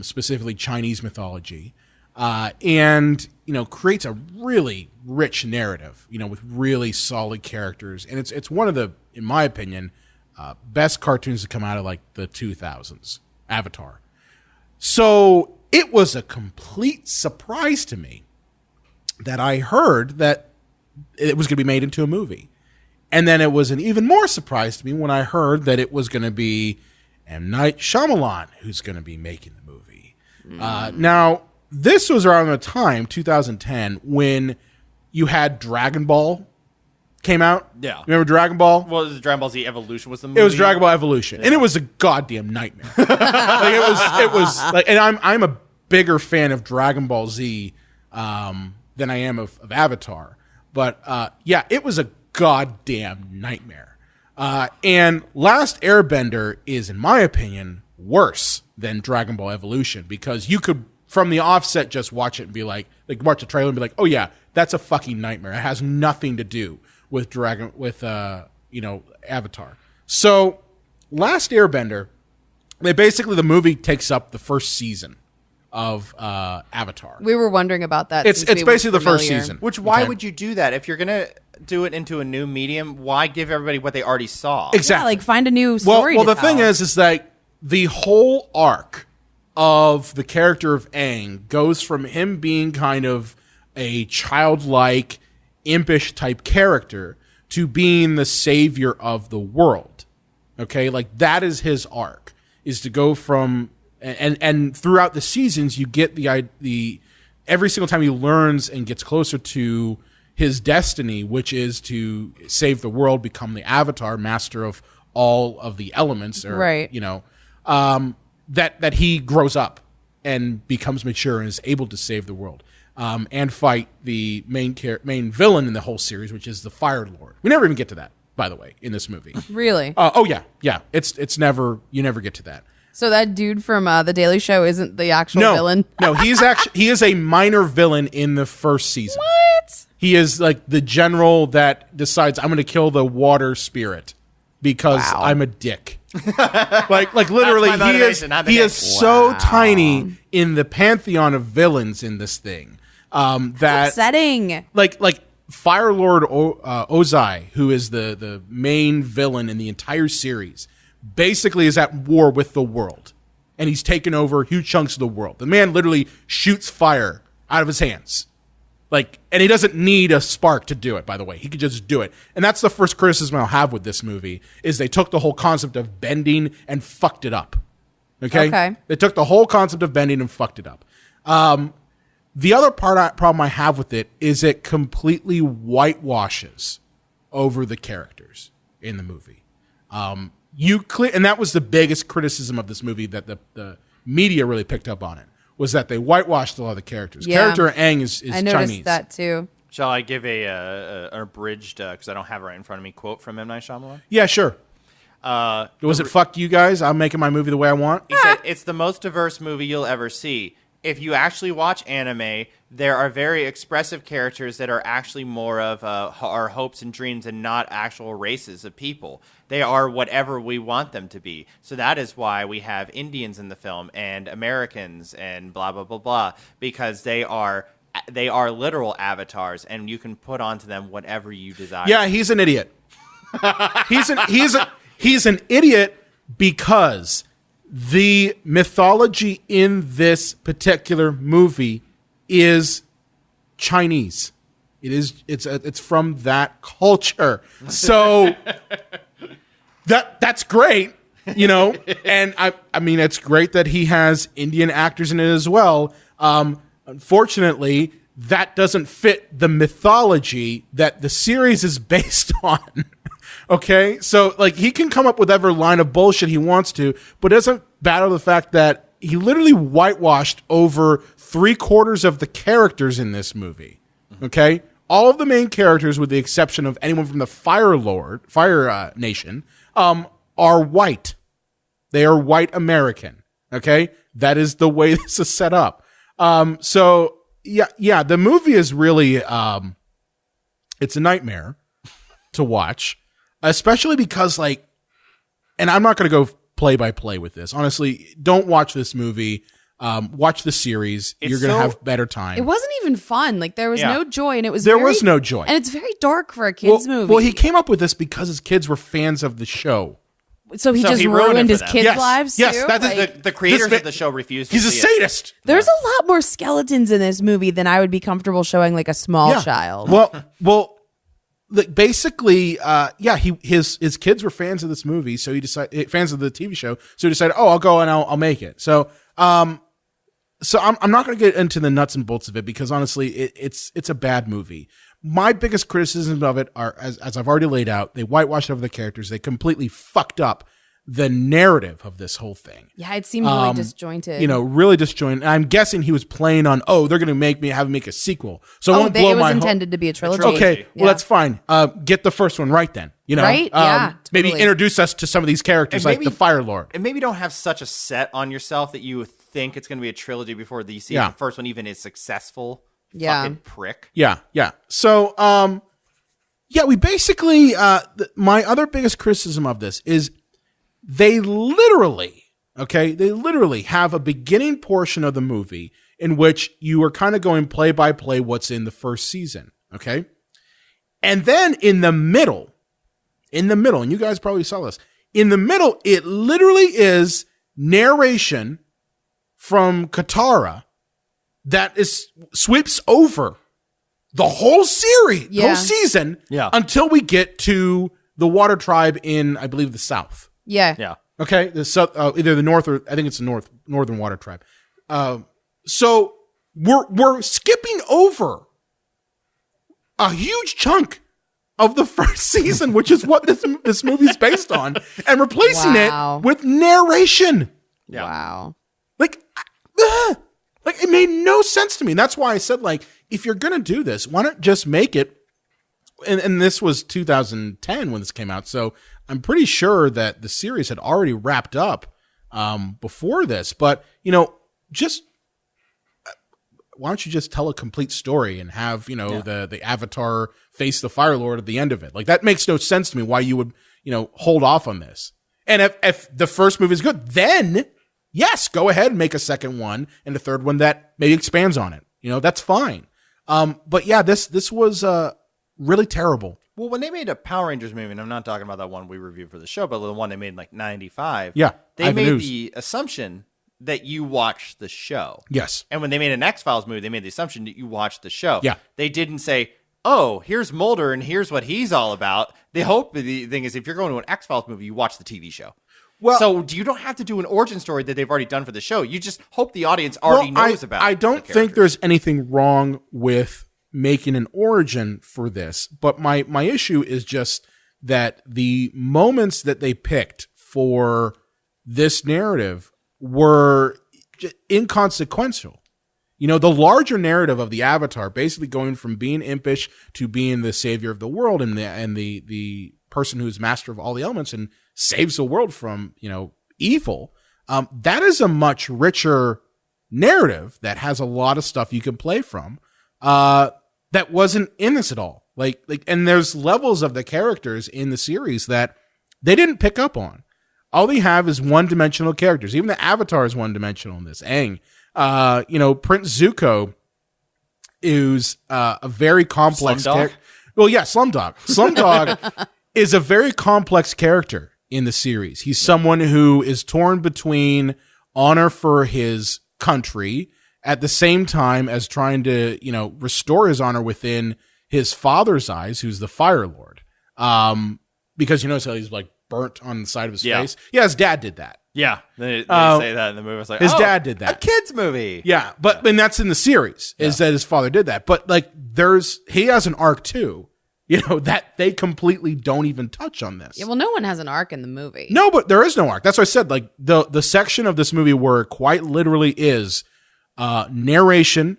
specifically Chinese mythology. And creates a really rich narrative, with really solid characters, and it's one of the, in my opinion, best cartoons to come out of like the 2000s. Avatar. So it was a complete surprise to me that I heard that it was going to be made into a movie, and then it was an even more surprise to me when I heard that it was going to be M. Night Shyamalan who's going to be making the movie. Now. This was around the time, 2010, when you had Dragon Ball came out. Yeah. Remember Dragon Ball? Well, the Dragon Ball Z Evolution was the movie. It was Dragon Ball Evolution, and it was a goddamn nightmare. It was like, and I'm a bigger fan of Dragon Ball Z than I am of Avatar. But it was a goddamn nightmare. And Last Airbender is, in my opinion, worse than Dragon Ball Evolution because you could, from the offset, just watch it and be like watch the trailer and be like, oh yeah, that's a fucking nightmare. It has nothing to do with Avatar. So Last Airbender, the movie takes up the first season of Avatar. We were wondering about that. It's since we basically were the first familiar. season. Why would you do that? If you're going to do it into a new medium, why give everybody what they already saw? Exactly. Yeah, like find a new story. Well, to the thing tell. is that the whole arc of the character of Aang goes from him being kind of a childlike, impish type character to being the savior of the world. Okay, like that is his arc, is to go from and throughout the seasons you get the every single time he learns and gets closer to his destiny, which is to save the world, become the Avatar, master of all of the elements, or right. That he grows up and becomes mature and is able to save the world. And fight the main villain in the whole series, which is the Fire Lord. We never even get to that, by the way, in this movie. Really? Oh yeah. It's never, you never get to that. So that dude from The Daily Show isn't the actual villain? No, he is a minor villain in the first season. What? He is like the general that decides I'm going to kill the water spirit because I'm a dick. like literally, he is so tiny in the pantheon of villains in this thing. That upsetting. Like Fire Lord Ozai, who is the main villain in the entire series, basically is at war with the world, and he's taken over huge chunks of the world. The man literally shoots fire out of his hands, and he doesn't need a spark to do it. By the way, he could just do it, and that's the first criticism I'll have with this movie is they took the whole concept of bending and fucked it up. Okay. They took the whole concept of bending and fucked it up. The other problem I have with it is it completely whitewashes over the characters in the movie. And that was the biggest criticism of this movie that the media really picked up on it, was that they whitewashed a lot of the characters. Yeah. Character Aang is I noticed Chinese. that too. Shall I give an abridged, because I don't have it right in front of me, quote from M.Night Shyamalan? Yeah, sure. Was it fuck you guys? I'm making my movie the way I want? He said, it's the most diverse movie you'll ever see. If you actually watch anime, there are very expressive characters that are actually more of our hopes and dreams and not actual races of people. They are whatever we want them to be. So that is why we have Indians in the film and Americans and blah, blah, blah, blah, because they are literal avatars, and you can put onto them whatever you desire. Yeah, he's an idiot. he's an idiot because the mythology in this particular movie is Chinese. It's from that culture. So that's great, and I mean it's great that he has Indian actors in it as well. Unfortunately, that doesn't fit the mythology that the series is based on. Okay, so he can come up with whatever line of bullshit he wants to, but doesn't battle the fact that he literally whitewashed over 3/4 of the characters in this movie. Okay, all of the main characters, with the exception of anyone from the Fire Nation, are white. They are white American. Okay, that is the way this is set up. So yeah, the movie is really it's a nightmare to watch. Especially because, and I'm not going to go play by play with this. Honestly, don't watch this movie. Watch the series. You're going to have better time. It wasn't even fun. There was no joy, and it was there was no joy, and it's very dark for a kids movie. Well, he came up with this because his kids were fans of the show. So he just ruined his kids' lives too? Yes, the creators of the show refused. He's a sadist. There's a lot more skeletons in this movie than I would be comfortable showing a small child. Well. Basically, his kids were fans of this movie, so he decided fans of the TV show. So he decided, I'll go and I'll make it. So I'm not going to get into the nuts and bolts of it because honestly, it's a bad movie. My biggest criticisms of it are, as I've already laid out, they whitewashed over the characters. They completely fucked up the narrative of this whole thing. Yeah, it seemed really disjointed. Really disjointed. And I'm guessing he was playing on, they're going to have him make a sequel. So it was intended to be a trilogy. Okay, well, that's fine. Get the first one right then. Right? Yeah, maybe totally. Introduce us to some of these characters, like the Fire Lord. And maybe don't have such a set on yourself that you think it's going to be a trilogy before you see the first one even is successful. Yeah. Fucking prick. Yeah. So, we basically, my other biggest criticism of this is they literally have a beginning portion of the movie in which you are kind of going play by play what's in the first season. Okay. And then in the middle, and you guys probably saw this, in the middle, it literally is narration from Katara that sweeps over the whole series, whole season, until we get to the Water Tribe in, I believe, the South. Yeah. Okay. The south, either the North or I think it's the Northern Water Tribe. So we're skipping over a huge chunk of the first season, which is what this movie's based on, and replacing it with narration. Yeah. Wow. Like, it made no sense to me. And that's why I said, like, if you're going to do this, why not just make it? And this was 2010 when this came out. So I'm pretty sure that the series had already wrapped up before this. But, just why don't you just tell a complete story and have, the Avatar face the Fire Lord at the end of it? Like, that makes no sense to me why you would, hold off on this. And if the first movie is good, then yes, go ahead and make a second one and a third one that maybe expands on it. That's fine. But yeah, this was really terrible. Well, when they made a Power Rangers movie, and I'm not talking about that one we reviewed for the show, but the one they made in like 95. Yeah. They made the assumption that you watched the show. Yes. And when they made an X-Files movie, they made the assumption that you watched the show. Yeah. They didn't say, oh, here's Mulder and here's what he's all about. The thing is, if you're going to an X-Files movie, you watch the TV show. Well, so you don't have to do an origin story that they've already done for the show. You just hope the audience already knows about it. I don't think there's anything wrong with making an origin for this, but my issue is just that the moments that they picked for this narrative were inconsequential. The larger narrative of the Avatar, basically going from being impish to being the savior of the world and the person who's master of all the elements and saves the world from, evil. That is a much richer narrative that has a lot of stuff you can play from. That wasn't in this at all. Like, and there's levels of the characters in the series that they didn't pick up on. All they have is one-dimensional characters. Even the Avatar is one-dimensional in this. Aang. Prince Zuko is a very complex character. Well, yeah, Slumdog. Slumdog is a very complex character in the series. He's someone who is torn between honor for his country at the same time as trying to, restore his honor within his father's eyes, who's the Fire Lord. Because how he's like burnt on the side of his face. Yeah, his dad did that. Yeah, they say that in the movie. It's like, his dad did that. A kid's movie. Yeah, and that's in the series, is that his father did that. But like, he has an arc too, that they completely don't even touch on this. Yeah, well, no one has an arc in the movie. No, but there is no arc. That's what I said. Like, the section of this movie where quite literally is narration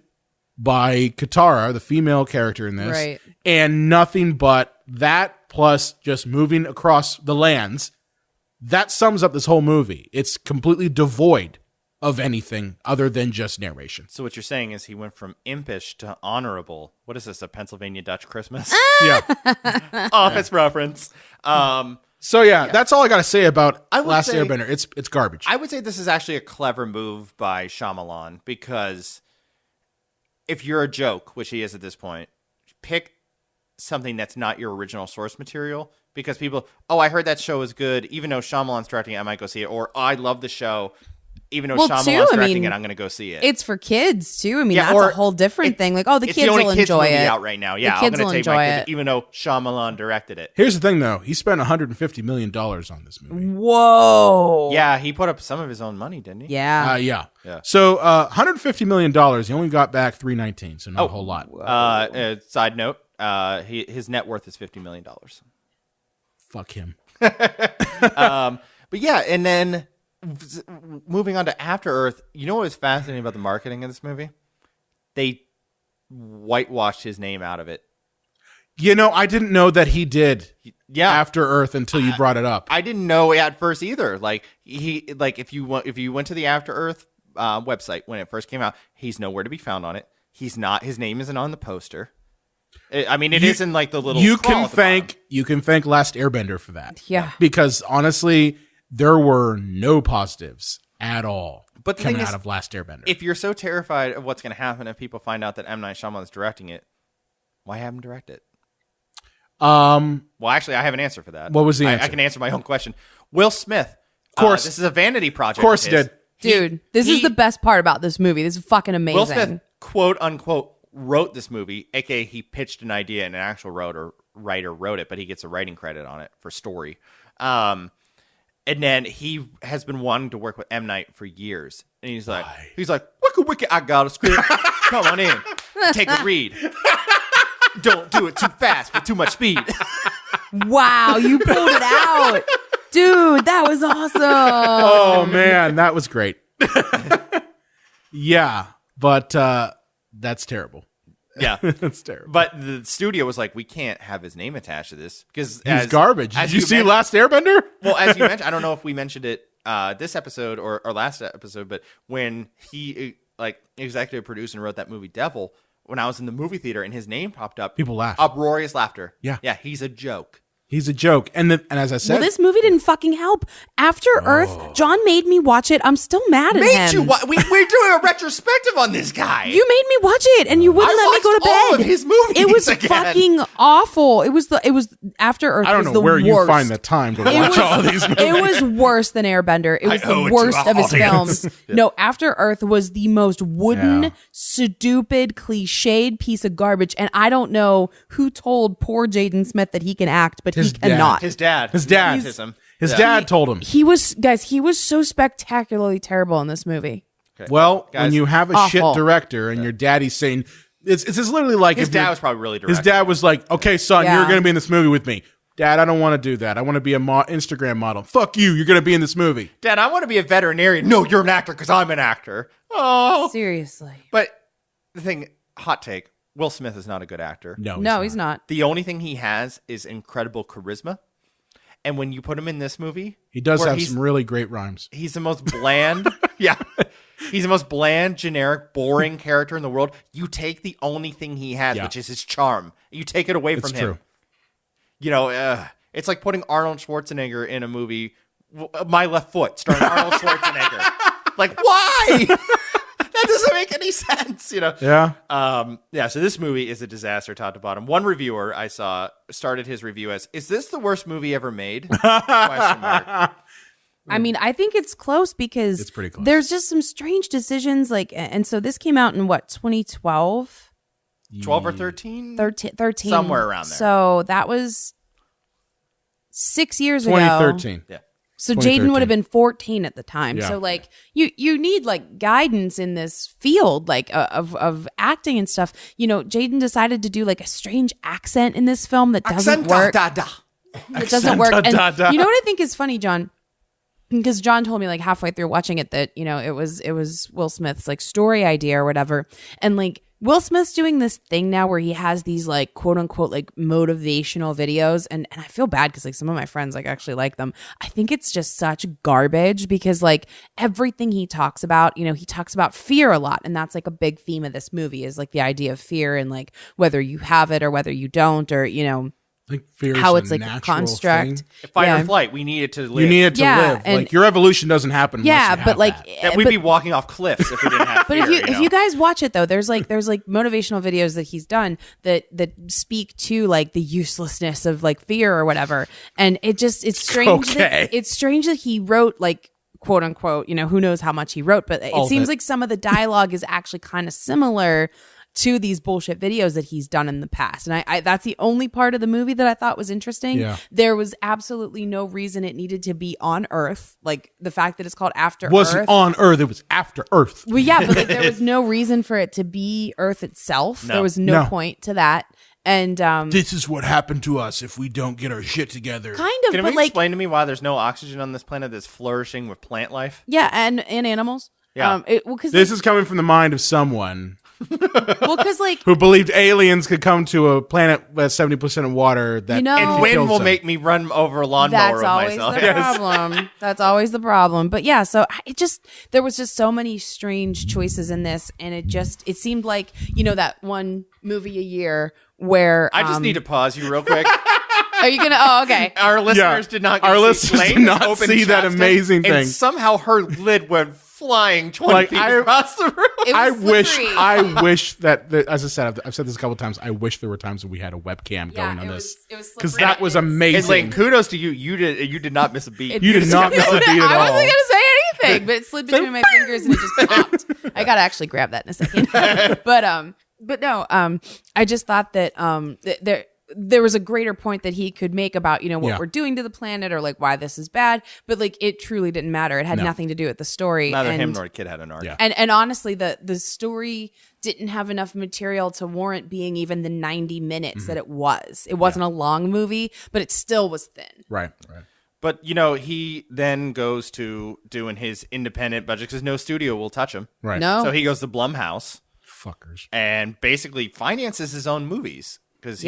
by Katara, the female character in this, right, and nothing but that plus just moving across the lands. That sums up this whole movie. It's completely devoid of anything other than just narration. So what you're saying is he went from impish to honorable. What is this, a Pennsylvania Dutch Christmas? Yeah. Office reference. So yeah, that's all I got to say about Last Airbender. It's garbage. I would say this is actually a clever move by Shyamalan, because if you're a joke, which he is at this point, pick something that's not your original source material, because people, I heard that show is good, even though Shyamalan's directing it, I might go see it, or I love the show, even though Shyamalan's directing it, I'm going to go see it. It's for kids too. I mean, that's a whole different thing. Like, the kids will enjoy it. Out right now. Yeah, I'm going to take my kids, even though Shyamalan directed it. Here's the thing, though. He spent $150 million on this movie. Whoa. Yeah, he put up some of his own money, didn't he? Yeah. Yeah. So $150 million. He only got back $319, so not a whole lot. Side note, his net worth is $50 million. Fuck him. But yeah, and then moving on to After Earth, you know what was fascinating about the marketing of this movie? They whitewashed his name out of it. I didn't know that he did. Yeah, After Earth until you brought it up. I didn't know at first either. Like, if you went to the After Earth website when it first came out, he's nowhere to be found on it. He's not. His name isn't on the poster. I mean, it isn't like the little. You can thank Last Airbender for that. Yeah, because honestly, there were no positives at all. But the coming thing is, out of Last Airbender. If you're so terrified of what's going to happen if people find out that M. Night Shyamalan is directing it, why have him direct it? Well, actually, I have an answer for that. What was the answer? I can answer my own question. Will Smith. Of course. This is a vanity project. Of course he did. Dude, this is the best part about this movie. This is fucking amazing. Will Smith, quote unquote, wrote this movie, aka he pitched an idea and an actual writer wrote it, but he gets a writing credit on it for story. And then he has been wanting to work with M. Night for years. And he's like, wicka, I got a script. Come on in. Take a read. Don't do it too fast with too much speed. Wow, you pulled it out. Dude, that was awesome. Oh, man, that was great. Yeah, but that's terrible. Yeah, That's terrible. but the studio was like, we can't have his name attached to this because He's garbage. Did you see mentioned- Last Airbender? Well, as you mentioned, I don't know if we mentioned it this episode or last episode, but when he executive produced and wrote that movie Devil, when I was in the movie theater and his name popped up, People laughed. uproarious laughter. Yeah. He's a joke. He's a joke. And as I said, Well, this movie didn't fucking help. After Earth, John made me watch it. I'm still mad at him. We're doing a retrospective on this guy. You made me watch it, and you wouldn't I let me go to watched all bed. of his movies It was again. fucking awful. It was After Earth. I don't was know the where worst. you find the time to watch all these movies. It was worse than Airbender. It was I owe the it to worst of his audience. films. No, After Earth was the most wooden, stupid, cliched piece of garbage. And I don't know who told poor Jaden Smith that he can act, but His he dad. cannot. His dad. His dad. Autism. His Yeah. dad told him. He was so spectacularly terrible in this movie. Well, Guys, when you have a shit awful. director and your daddy's saying, it's literally like His if your- dad was probably really His directing. dad was like, okay, son, Yeah. you're going to be in this movie with me. Dad, I don't want to do that. I want to be a Instagram model. Fuck you. You're going to be in this movie. Dad, I want to be a veterinarian. No, you're an actor because I'm an actor. Oh. Seriously. But the thing, hot take, Will Smith is not a good actor. No, he's not. The only thing he has is incredible charisma. And when you put him in this movie, He does where have he's- some really great rhymes. He's the most bland. Yeah. He's the most bland, generic, boring character in the world. You take the only thing he has, Yeah. which is his charm. You take it away It's from true. him. You know, it's like putting Arnold Schwarzenegger in a movie, My Left Foot, starring Arnold Schwarzenegger. Like, why? That doesn't make any sense, you know? Yeah. So this movie is a disaster top to bottom. One reviewer I saw started his review as, "Is this the worst movie ever made?" Question mark. I mean, I think it's close because It's pretty close. there's just some strange decisions. And so this came out in what, 2012? 12 or 13? 13. Somewhere around there. So that was 6 years ago. 2013. Yeah. So Jaden 2013. would have been 14 at the time. Yeah. So like you need like guidance in this field like of acting and stuff. You know, Jaden decided to do like a strange accent in this film that doesn't work. It doesn't work. And you know what I think is funny, John? Because John told me like halfway through watching it that, you know, it was Will Smith's like story idea or whatever. And like Will Smith's doing this thing now where he has these like quote unquote like motivational videos. And I feel bad because like some of my friends like actually like them. I think it's just such garbage because like everything he talks about, you know, he talks about fear a lot. And that's like a big theme of this movie is like the idea of fear and like whether you have it or whether you don't, or, you know, Like fear how is it's a like a natural construct. thing. Fight Yeah. or flight. We need it to live. You need it to Yeah, live. and- Like your evolution doesn't happen. Unless Yeah, you but have like that. And we'd but- be walking off cliffs if we didn't have But fear, if you guys watch it though, there's like motivational videos that he's done that speak to like the uselessness of like fear or whatever. And it's strange Okay. that it's strange that he wrote like quote unquote, you know, who knows how much he wrote, but All it of seems it. like some of the dialogue is actually kind of similar to these bullshit videos that he's done in the past. And I that's the only part of the movie that I thought was interesting. Yeah. There was absolutely no reason it needed to be on Earth. Like the fact that it's called After wasn't Earth. on Earth. It was after Earth. Well, yeah, but like, there was no reason for it to be Earth itself. No. There was no No. point to that. And This is what happened to us if we don't get our shit together. kind of, Can but we like, explain to me why there's no oxygen on this planet that's flourishing with plant life? yeah, and animals. Yeah. Because This is coming from the mind of someone like who believed aliens could come to a planet with 70% of water that You know- And Oh. wind kills will them. make me run over a lawnmower that's with always myself. the problem. That's always the problem. But yeah, so there was just so many strange choices in this, and it seemed like, you know, that one movie a year where I just need to pause you real quick. Are you gonna? Oh, okay. Our listeners did not. Get Our to listeners see did Lane's not open see that chapstick, amazing thing. And somehow her lid went flying 20 Like, feet I- across the room. It was slippery. I wish that, as I said, I've said this a couple times. I wish there were times when we had a webcam Yeah, going on it this was because slippery. that was And amazing. Lane, kudos to you. You did not miss a beat. You did not miss a beat at I all. wasn't gonna say anything, but it slid between my fingers and it just popped. I gotta actually grab that in a second. But no, I just thought that there was a greater point that he could make about, you know, what Yeah. we're doing to the planet or like why this is bad. But like it truly didn't matter. It had No. nothing to do with the story. Neither and, him nor the kid had an arc. Yeah. and honestly, the story didn't have enough material to warrant being even the 90 minutes that it was. It wasn't a long movie, but it still was thin. Right. But, he then goes to doing his independent budget because no studio will touch him. Right. No. So he goes to Blumhouse. Fuckers. And basically finances his own movies because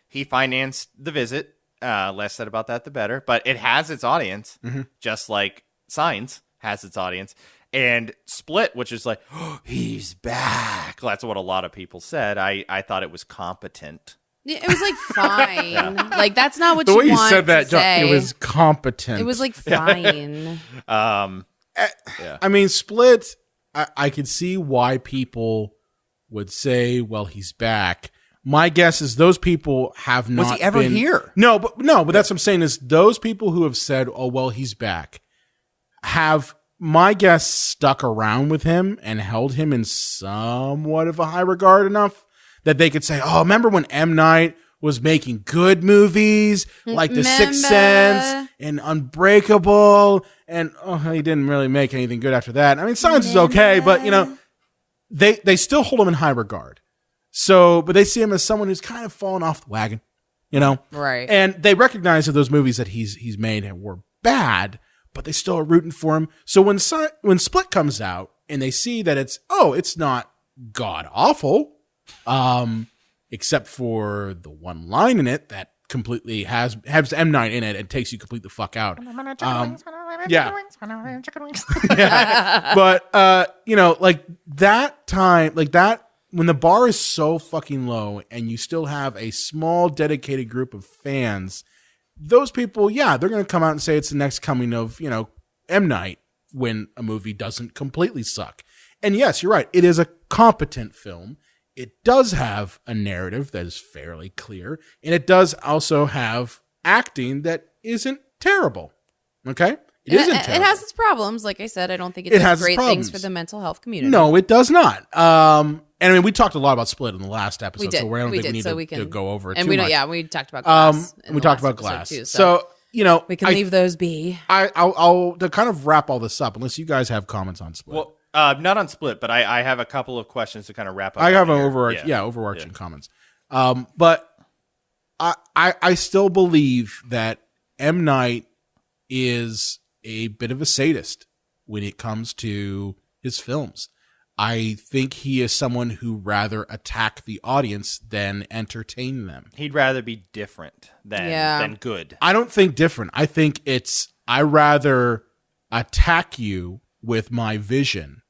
he financed The Visit. Less said about that, the better. But it has its audience, just like Signs has its audience. And Split, which is like, oh, he's back. That's what a lot of people said. I thought it was competent. It was like fine. Like that's not what The way you want said that, to John, say. it was competent. It was like fine. I mean, Split, I could see why people would say, well, he's back. My guess is those people have not Was he ever been here? No, but that's what I'm saying is those people who have said, oh, well, he's back, have, my guess, stuck around with him and held him in somewhat of a high regard enough that they could say, oh, remember when M. Night was making good movies like The Sixth Sense and Unbreakable, and he didn't really make anything good after that. I mean, Science is okay, but they still hold him in high regard. So, but they see him as someone who's kind of fallen off the wagon, Right. And they recognize that those movies that he's made were bad, but they still are rooting for him. So when Split comes out and they see that it's not god awful, except for the one line in it that completely has M. Night in it and takes you completely the fuck out. Yeah. But like that time, like that, when the bar is so fucking low and you still have a small dedicated group of fans, those people, they're going to come out and say it's the next coming of, M. Night when a movie doesn't completely suck. And yes, you're right. It is a competent film. It does have a narrative that is fairly clear, and it does also have acting that isn't terrible. Okay? It isn't terrible. It has its problems. Like I said, I don't think it does great things for the mental health community. No, it does not. And I mean, we talked a lot about Split in the last episode, we did. So I don't think we need to go over it too much. Yeah, we talked about Glass. We talked about Glass. Too, so we can leave those be. I'll to kind of wrap all this up, unless you guys have comments on Split. Well, not on Split, but I have a couple of questions to kind of wrap up. I have an overarching comments. But I still believe that M. Night is a bit of a sadist when it comes to his films. I think he is someone who rather attack the audience than entertain them. He'd rather be different than good. I don't think different. I think I rather attack you with my vision,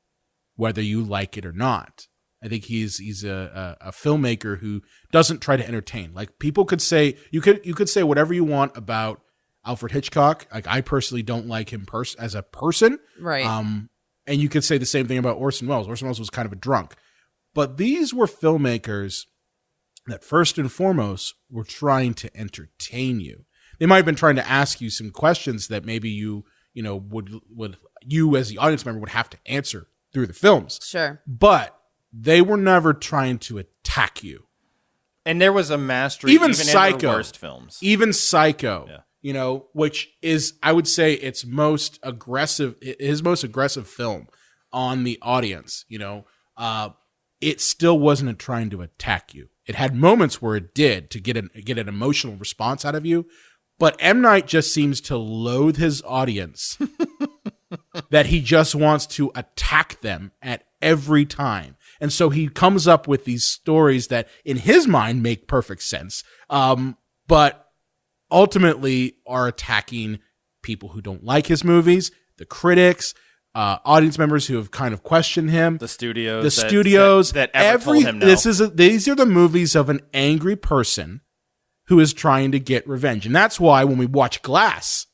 whether you like it or not. I think he's a filmmaker who doesn't try to entertain. Like people could say, you could say whatever you want about Alfred Hitchcock. Like I personally don't like him as a person. Right. And you could say the same thing about Orson Welles. Orson Welles was kind of a drunk. But these were filmmakers that first and foremost were trying to entertain you. They might have been trying to ask you some questions that maybe you would you as the audience member would have to answer through the films. Sure. But they were never trying to attack you. And there was a mastery even in Psycho, their worst films. Even Psycho, which is, I would say, his most aggressive film on the audience. It still wasn't trying to attack you. It had moments where it did to get an emotional response out of you. But M. Night just seems to loathe his audience that he just wants to attack them at every time. And so he comes up with these stories that in his mind make perfect sense, but ultimately are attacking people who don't like his movies, the critics, audience members who have kind of questioned him, the studios that ever told him no. These are the movies of an angry person who is trying to get revenge. And that's why when we watch Glass,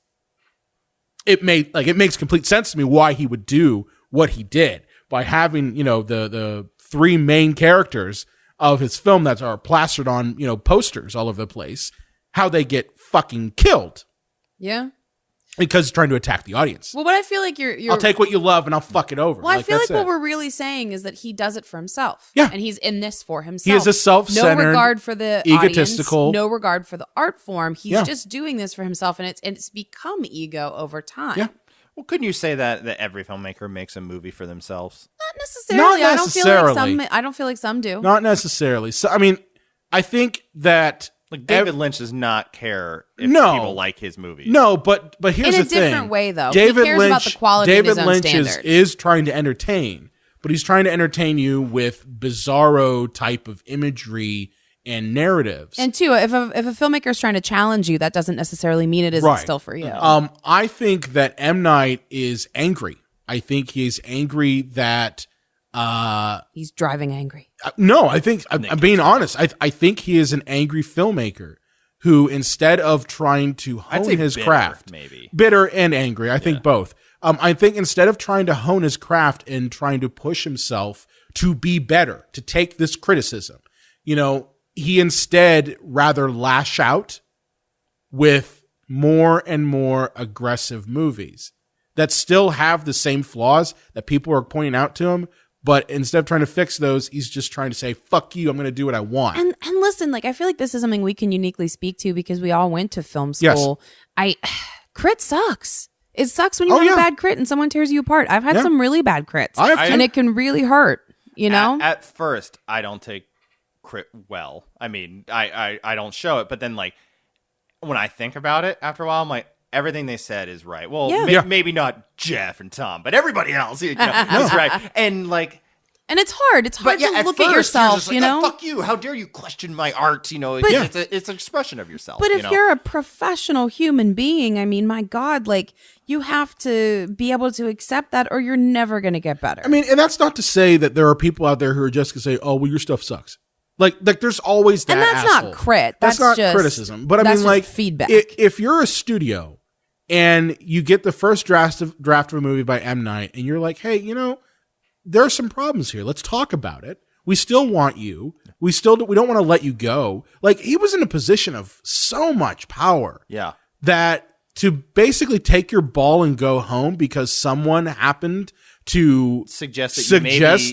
it makes complete sense to me why he would do what he did by having, the three main characters of his film that are plastered on, posters all over the place, how they get fucking killed. Yeah. Because he's trying to attack the audience. Well, but I feel like you're I'll take what you love and I'll fuck it over. Well, I feel like what we're really saying is that he does it for himself. Yeah. And he's in this for himself. He is a self-centered, no regard for the egotistical audience, no regard for the art form. He's just doing this for himself, and it's become ego over time. Yeah. Well, couldn't you say that every filmmaker makes a movie for themselves? Not necessarily. Not necessarily. I don't feel like some do. Not necessarily. So, I mean, I think that Like David Lynch does not care if No. people like his movies. No, but here's In a the thing. different way, though. David He cares Lynch, about the quality of David his own Lynch standards. is trying to entertain, but he's trying to entertain you with bizarro type of imagery and narratives. And two, if a filmmaker is trying to challenge you, that doesn't necessarily mean it isn't Right. still for you. I think that M. Night is angry. I think he's angry that. He's driving angry. No, I think I'm being honest. I think he is an angry filmmaker who, instead of trying to I'd say hone his bitter, craft, maybe. bitter and angry, I think both. I think instead of trying to hone his craft and trying to push himself to be better, to take this criticism, he instead rather lash out with more and more aggressive movies that still have the same flaws that people are pointing out to him. But instead of trying to fix those, he's just trying to say, fuck you, I'm going to do what I want. And listen, like, I feel like this is something we can uniquely speak to because we all went to film school. Crit sucks. It sucks when you have a bad crit and someone tears you apart. I've had some really bad crits, and it can really hurt, At first, I don't take crit well. I mean, I don't show it, but then, like, when I think about it after a while, I'm like, everything they said is right. Well, maybe not Jeff and Tom, but everybody else, is right. And like, and it's hard. It's hard to look at yourself, Oh, fuck you! How dare you question my art? It's an expression of yourself. But if you're a professional human being, I mean, my God, like, you have to be able to accept that, or you're never going to get better. I mean, and that's not to say that there are people out there who are just going to say, "Oh, well, your stuff sucks." Like there's always that. And that's asshole. not crit. That's not just criticism. But I that's mean, like, just feedback. If you're a studio and you get the first draft of a movie by M. Night, and you're like, "Hey, there are some problems here. Let's talk about it. We still want you. We don't want to let you go." Like, he was in a position of so much power. Yeah. That to basically take your ball and go home because someone happened to suggest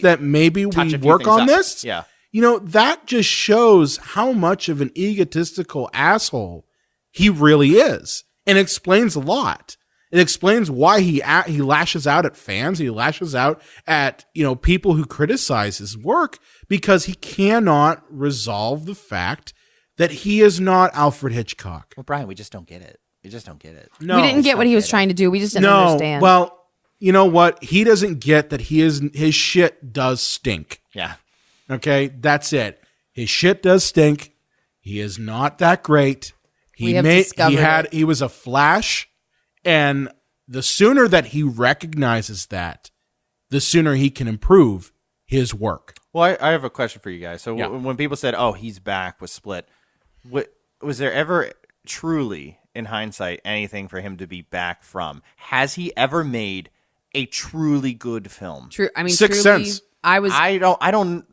that maybe we work on this. Yeah. That just shows how much of an egotistical asshole he really is, and explains a lot. It explains why he lashes out at fans. He lashes out at, people who criticize his work, because he cannot resolve the fact that he is not Alfred Hitchcock. Well, Brian, we just don't get it. No, we didn't get what he was trying to do. We just didn't understand. Well, you know what? He doesn't get that his shit does stink. Yeah. Okay, that's it. His shit does stink. He is not that great. He was a flash, and the sooner that he recognizes that, the sooner he can improve his work. Well, I have a question for you guys. So when people said, "Oh, he's back with Split," was there ever truly, in hindsight, anything for him to be back from? Has he ever made a truly good film? True. I mean, Sixth truly, Sense. I don't.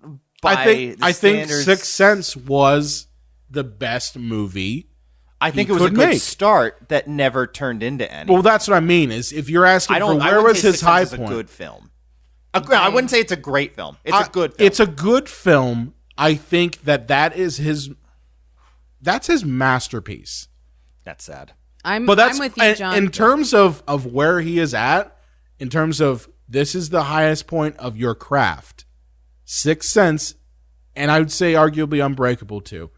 I think Sixth Sense was the best movie. I think it was a good start that never turned into anything. Well, that's what I mean. Is if you're asking for where was his high point? It's a good film. I wouldn't say it's a great film. It's a good film. It's a good film. I think that is his masterpiece. That's sad. I'm with you, John. In terms of where he is at, in terms of this is the highest point of your craft, Sixth Sense, and I would say arguably Unbreakable too,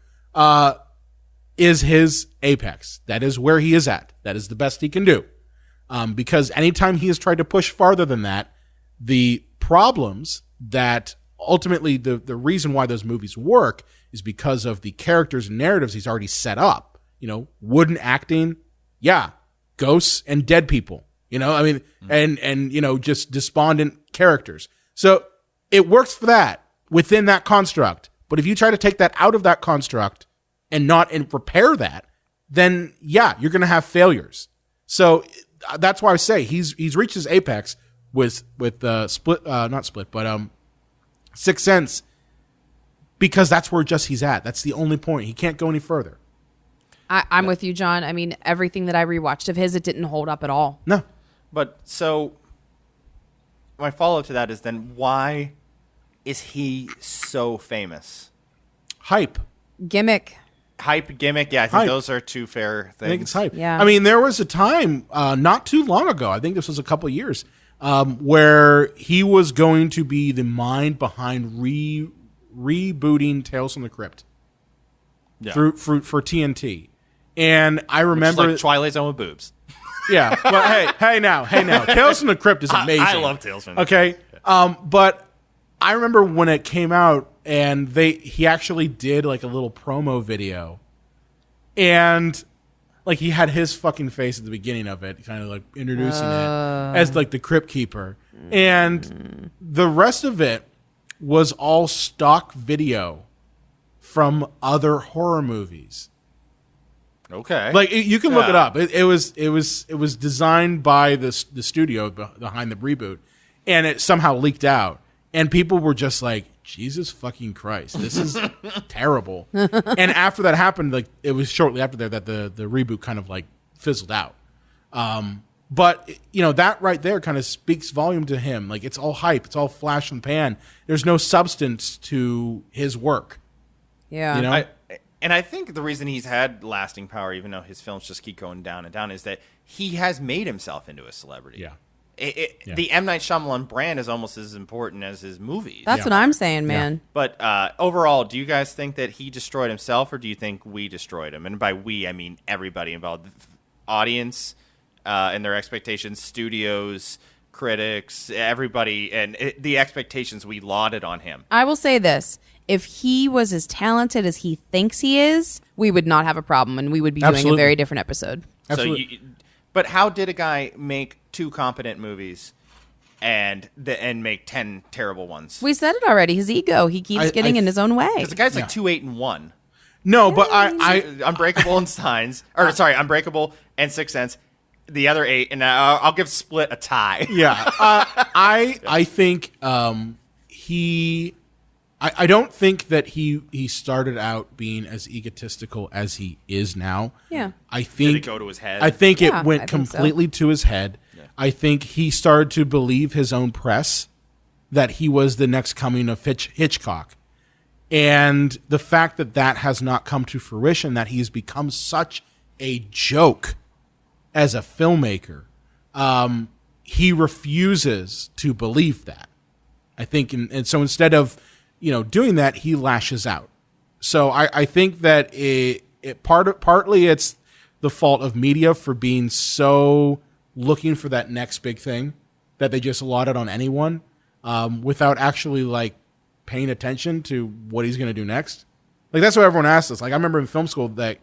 is his apex. That is where he is at. That is the best he can do. Because anytime he has tried to push farther than that, the problems that ultimately the reason why those movies work is because of the characters and narratives he's already set up. Wooden acting, ghosts and dead people. And just despondent characters. So it works for that within that construct. But if you try to take that out of that construct and not repair that, then you're going to have failures. So that's why I say he's reached his apex with Sixth Sense, because that's where he's at. That's the only point. He can't go any further. I'm with you, John. I mean, everything that I rewatched of his, it didn't hold up at all. No. But so my follow-up to that is then why is he so famous? Hype. Gimmick. Hype, gimmick. Yeah, I think those are two fair things. I think it's hype. Yeah. I mean, there was a time not too long ago, I think this was a couple of years, where he was going to be the mind behind rebooting Tales from the Crypt. for TNT. And I remember like Twilight Zone with boobs. Yeah. Well, hey now. Tales from the Crypt is amazing. I love Tales from the Crypt. Okay. But I remember when it came out and he actually did like a little promo video. And like he had his fucking face at the beginning of it, kind of like introducing it as like the Crypt Keeper. And the rest of it was all stock video from other horror movies. Okay. Like you can look it up. It was designed by the studio behind the reboot, and it somehow leaked out, and people were just like, Jesus fucking Christ, this is terrible. And after that happened, like it was shortly after that the reboot kind of like fizzled out. But that right there kind of speaks volume to him. Like it's all hype, it's all flash and pan. There's no substance to his work. Yeah. And I think the reason he's had lasting power, even though his films just keep going down and down, is that he has made himself into a celebrity. Yeah. The M. Night Shyamalan brand is almost as important as his movies. That's what I'm saying, man. Yeah. But overall, do you guys think that he destroyed himself, or do you think we destroyed him? And by we, I mean everybody involved. Audience and their expectations, studios, critics, everybody, and the expectations we lauded on him. I will say this. If he was as talented as he thinks he is, we would not have a problem, and we would be doing a very different episode. Absolutely. But how did a guy make 2 competent movies and make 10 terrible ones? We said it already. His ego. He keeps getting in his own way. Because the guy's like 2, 8, and 1. No, but I Unbreakable and Signs, Unbreakable and Sixth Sense. The other 8, and I'll give Split a tie. Yeah, I think he. I don't think that he started out being as egotistical as he is now. Yeah. I think Did it go to his head? I think Yeah, it went I think so. completely to his head. Yeah. I think he started to believe his own press that he was the next coming of Hitchcock. And the fact that has not come to fruition, that he's become such a joke as a filmmaker, he refuses to believe that. I think, and so instead of doing that, he lashes out. So I think that partly it's the fault of media for being so looking for that next big thing that they just allotted on anyone without actually like paying attention to what he's going to do next. Like that's what everyone asks us. Like I remember in film school that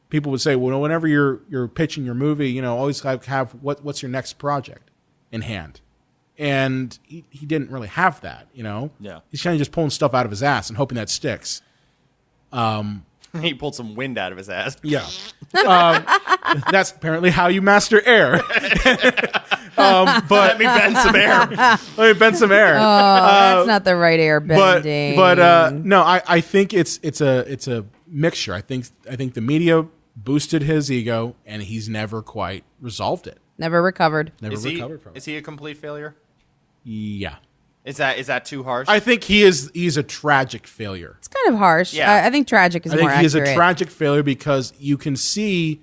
people would say, well, whenever you're pitching your movie, always have what's your next project in hand. And he didn't really have that, Yeah. He's kind of just pulling stuff out of his ass and hoping that sticks. He pulled some wind out of his ass. Yeah. That's apparently how you master air. But Let me bend some air. let me bend some air. That's not the right air bending. But no, I think it's a mixture. I think the media boosted his ego, and he's never quite resolved it. Never recovered. Never recovered from it. Is he a complete failure? Yeah. Is that too harsh? I think he's a tragic failure. It's kind of harsh. Yeah. I think tragic is I more think he's accurate. a tragic failure because you can see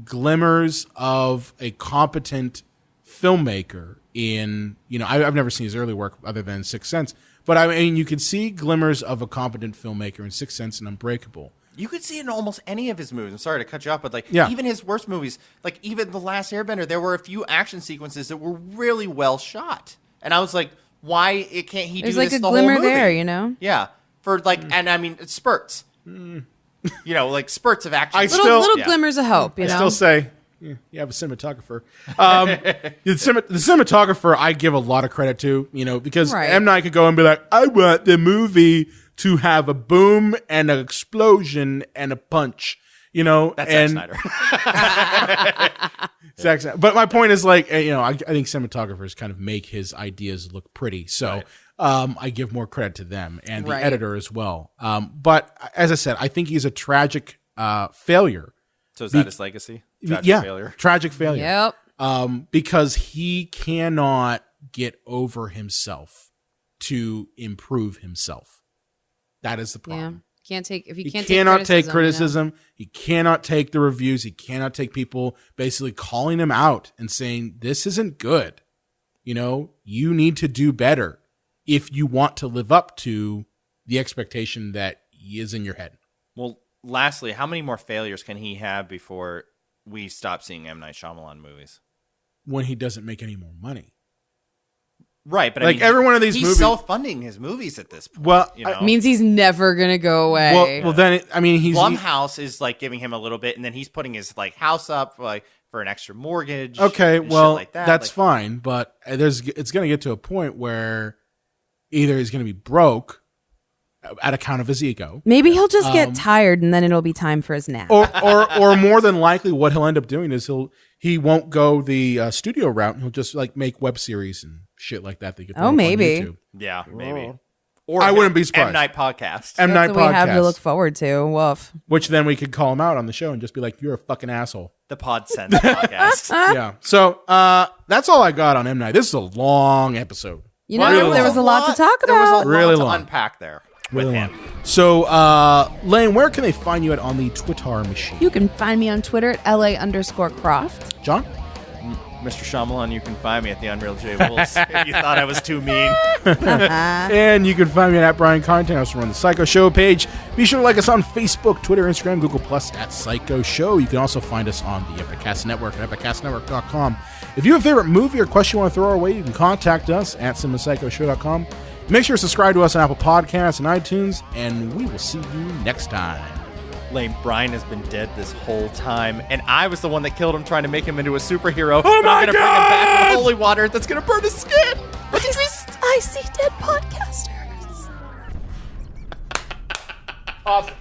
glimmers of a competent filmmaker in, I've never seen his early work other than Sixth Sense, but I mean, you can see glimmers of a competent filmmaker in Sixth Sense and Unbreakable. You could see it in almost any of his movies. I'm sorry to cut you off, but even his worst movies, like even The Last Airbender, there were a few action sequences that were really well shot. And I was like, why can't he There's do like this a the glimmer whole movie? there, Yeah. For and I mean, it's spurts. Like spurts of action. Little glimmers of hope, I still say, you have a cinematographer. The cinematographer, I give a lot of credit to, because Right. M. Night could go and be like, I want the movie to have a boom and an explosion and a punch, That's and Zack Snyder. Zack Snyder. But my point is like, I think cinematographers kind of make his ideas look pretty. So I give more credit to them and the Right. editor as well. But as I said, I think he's a tragic failure. So is that his legacy? Tragic failure. Tragic failure. Yep. Because he cannot get over himself to improve himself. That is the Yeah. problem. He cannot take criticism. He cannot take the reviews. He cannot take people basically calling him out and saying, this isn't good. You need to do better if you want to live up to the expectation that is in your head. Well, lastly, how many more failures can he have before we stop seeing M. Night Shyamalan movies? When he doesn't make any more money. Right, but like every one of these he's movies, self-funding his movies at this point. Well, you know? means he's never gonna go away. Well, then he's Blumhouse is like giving him a little bit, and then he's putting his like house up like for an extra mortgage. Okay, and well, shit like that. that's like, fine, but it's going to get to a point where either he's going to be broke at account of his ego. Maybe he'll just get tired, and then it'll be time for his nap. Or more than likely, what he'll end up doing is he won't go the studio route, and he'll just like make web series and shit like that. You can throw up on maybe. YouTube. Yeah, maybe. Oh. Or I wouldn't be surprised. M. Night podcast. M. Night That's what we have podcast. to look forward to. Woof. Which then we could call him out on the show and just be like, "You're a fucking asshole." The Pod Sense podcast. Yeah. So that's all I got on M. Night. This is a long episode. You know, there was a lot to talk There was about. a Really lot long. to unpack there Really with long. him. So, Lane, where can they find you at on the Twitter machine? You can find me on Twitter at LA_Croft. John? Mr. Shyamalan, you can find me at the Unreal J Wolves if you thought I was too mean. And you can find me at Brian Content. I also run the Psycho Show page. Be sure to like us on Facebook, Twitter, Instagram, Google Plus at Psycho Show. You can also find us on the Epicast Network at epicastnetwork.com. If you have a favorite movie or question you want to throw our way, you can contact us at cinemapsychoshow.com. Make sure to subscribe to us on Apple Podcasts and iTunes, and we will see you next time. Lane, Brian has been dead this whole time, and I was the one that killed him trying to make him into a superhero. Oh but I'm my going to bring him back God! with holy water that's going to burn his skin. I see dead podcasters. Awesome.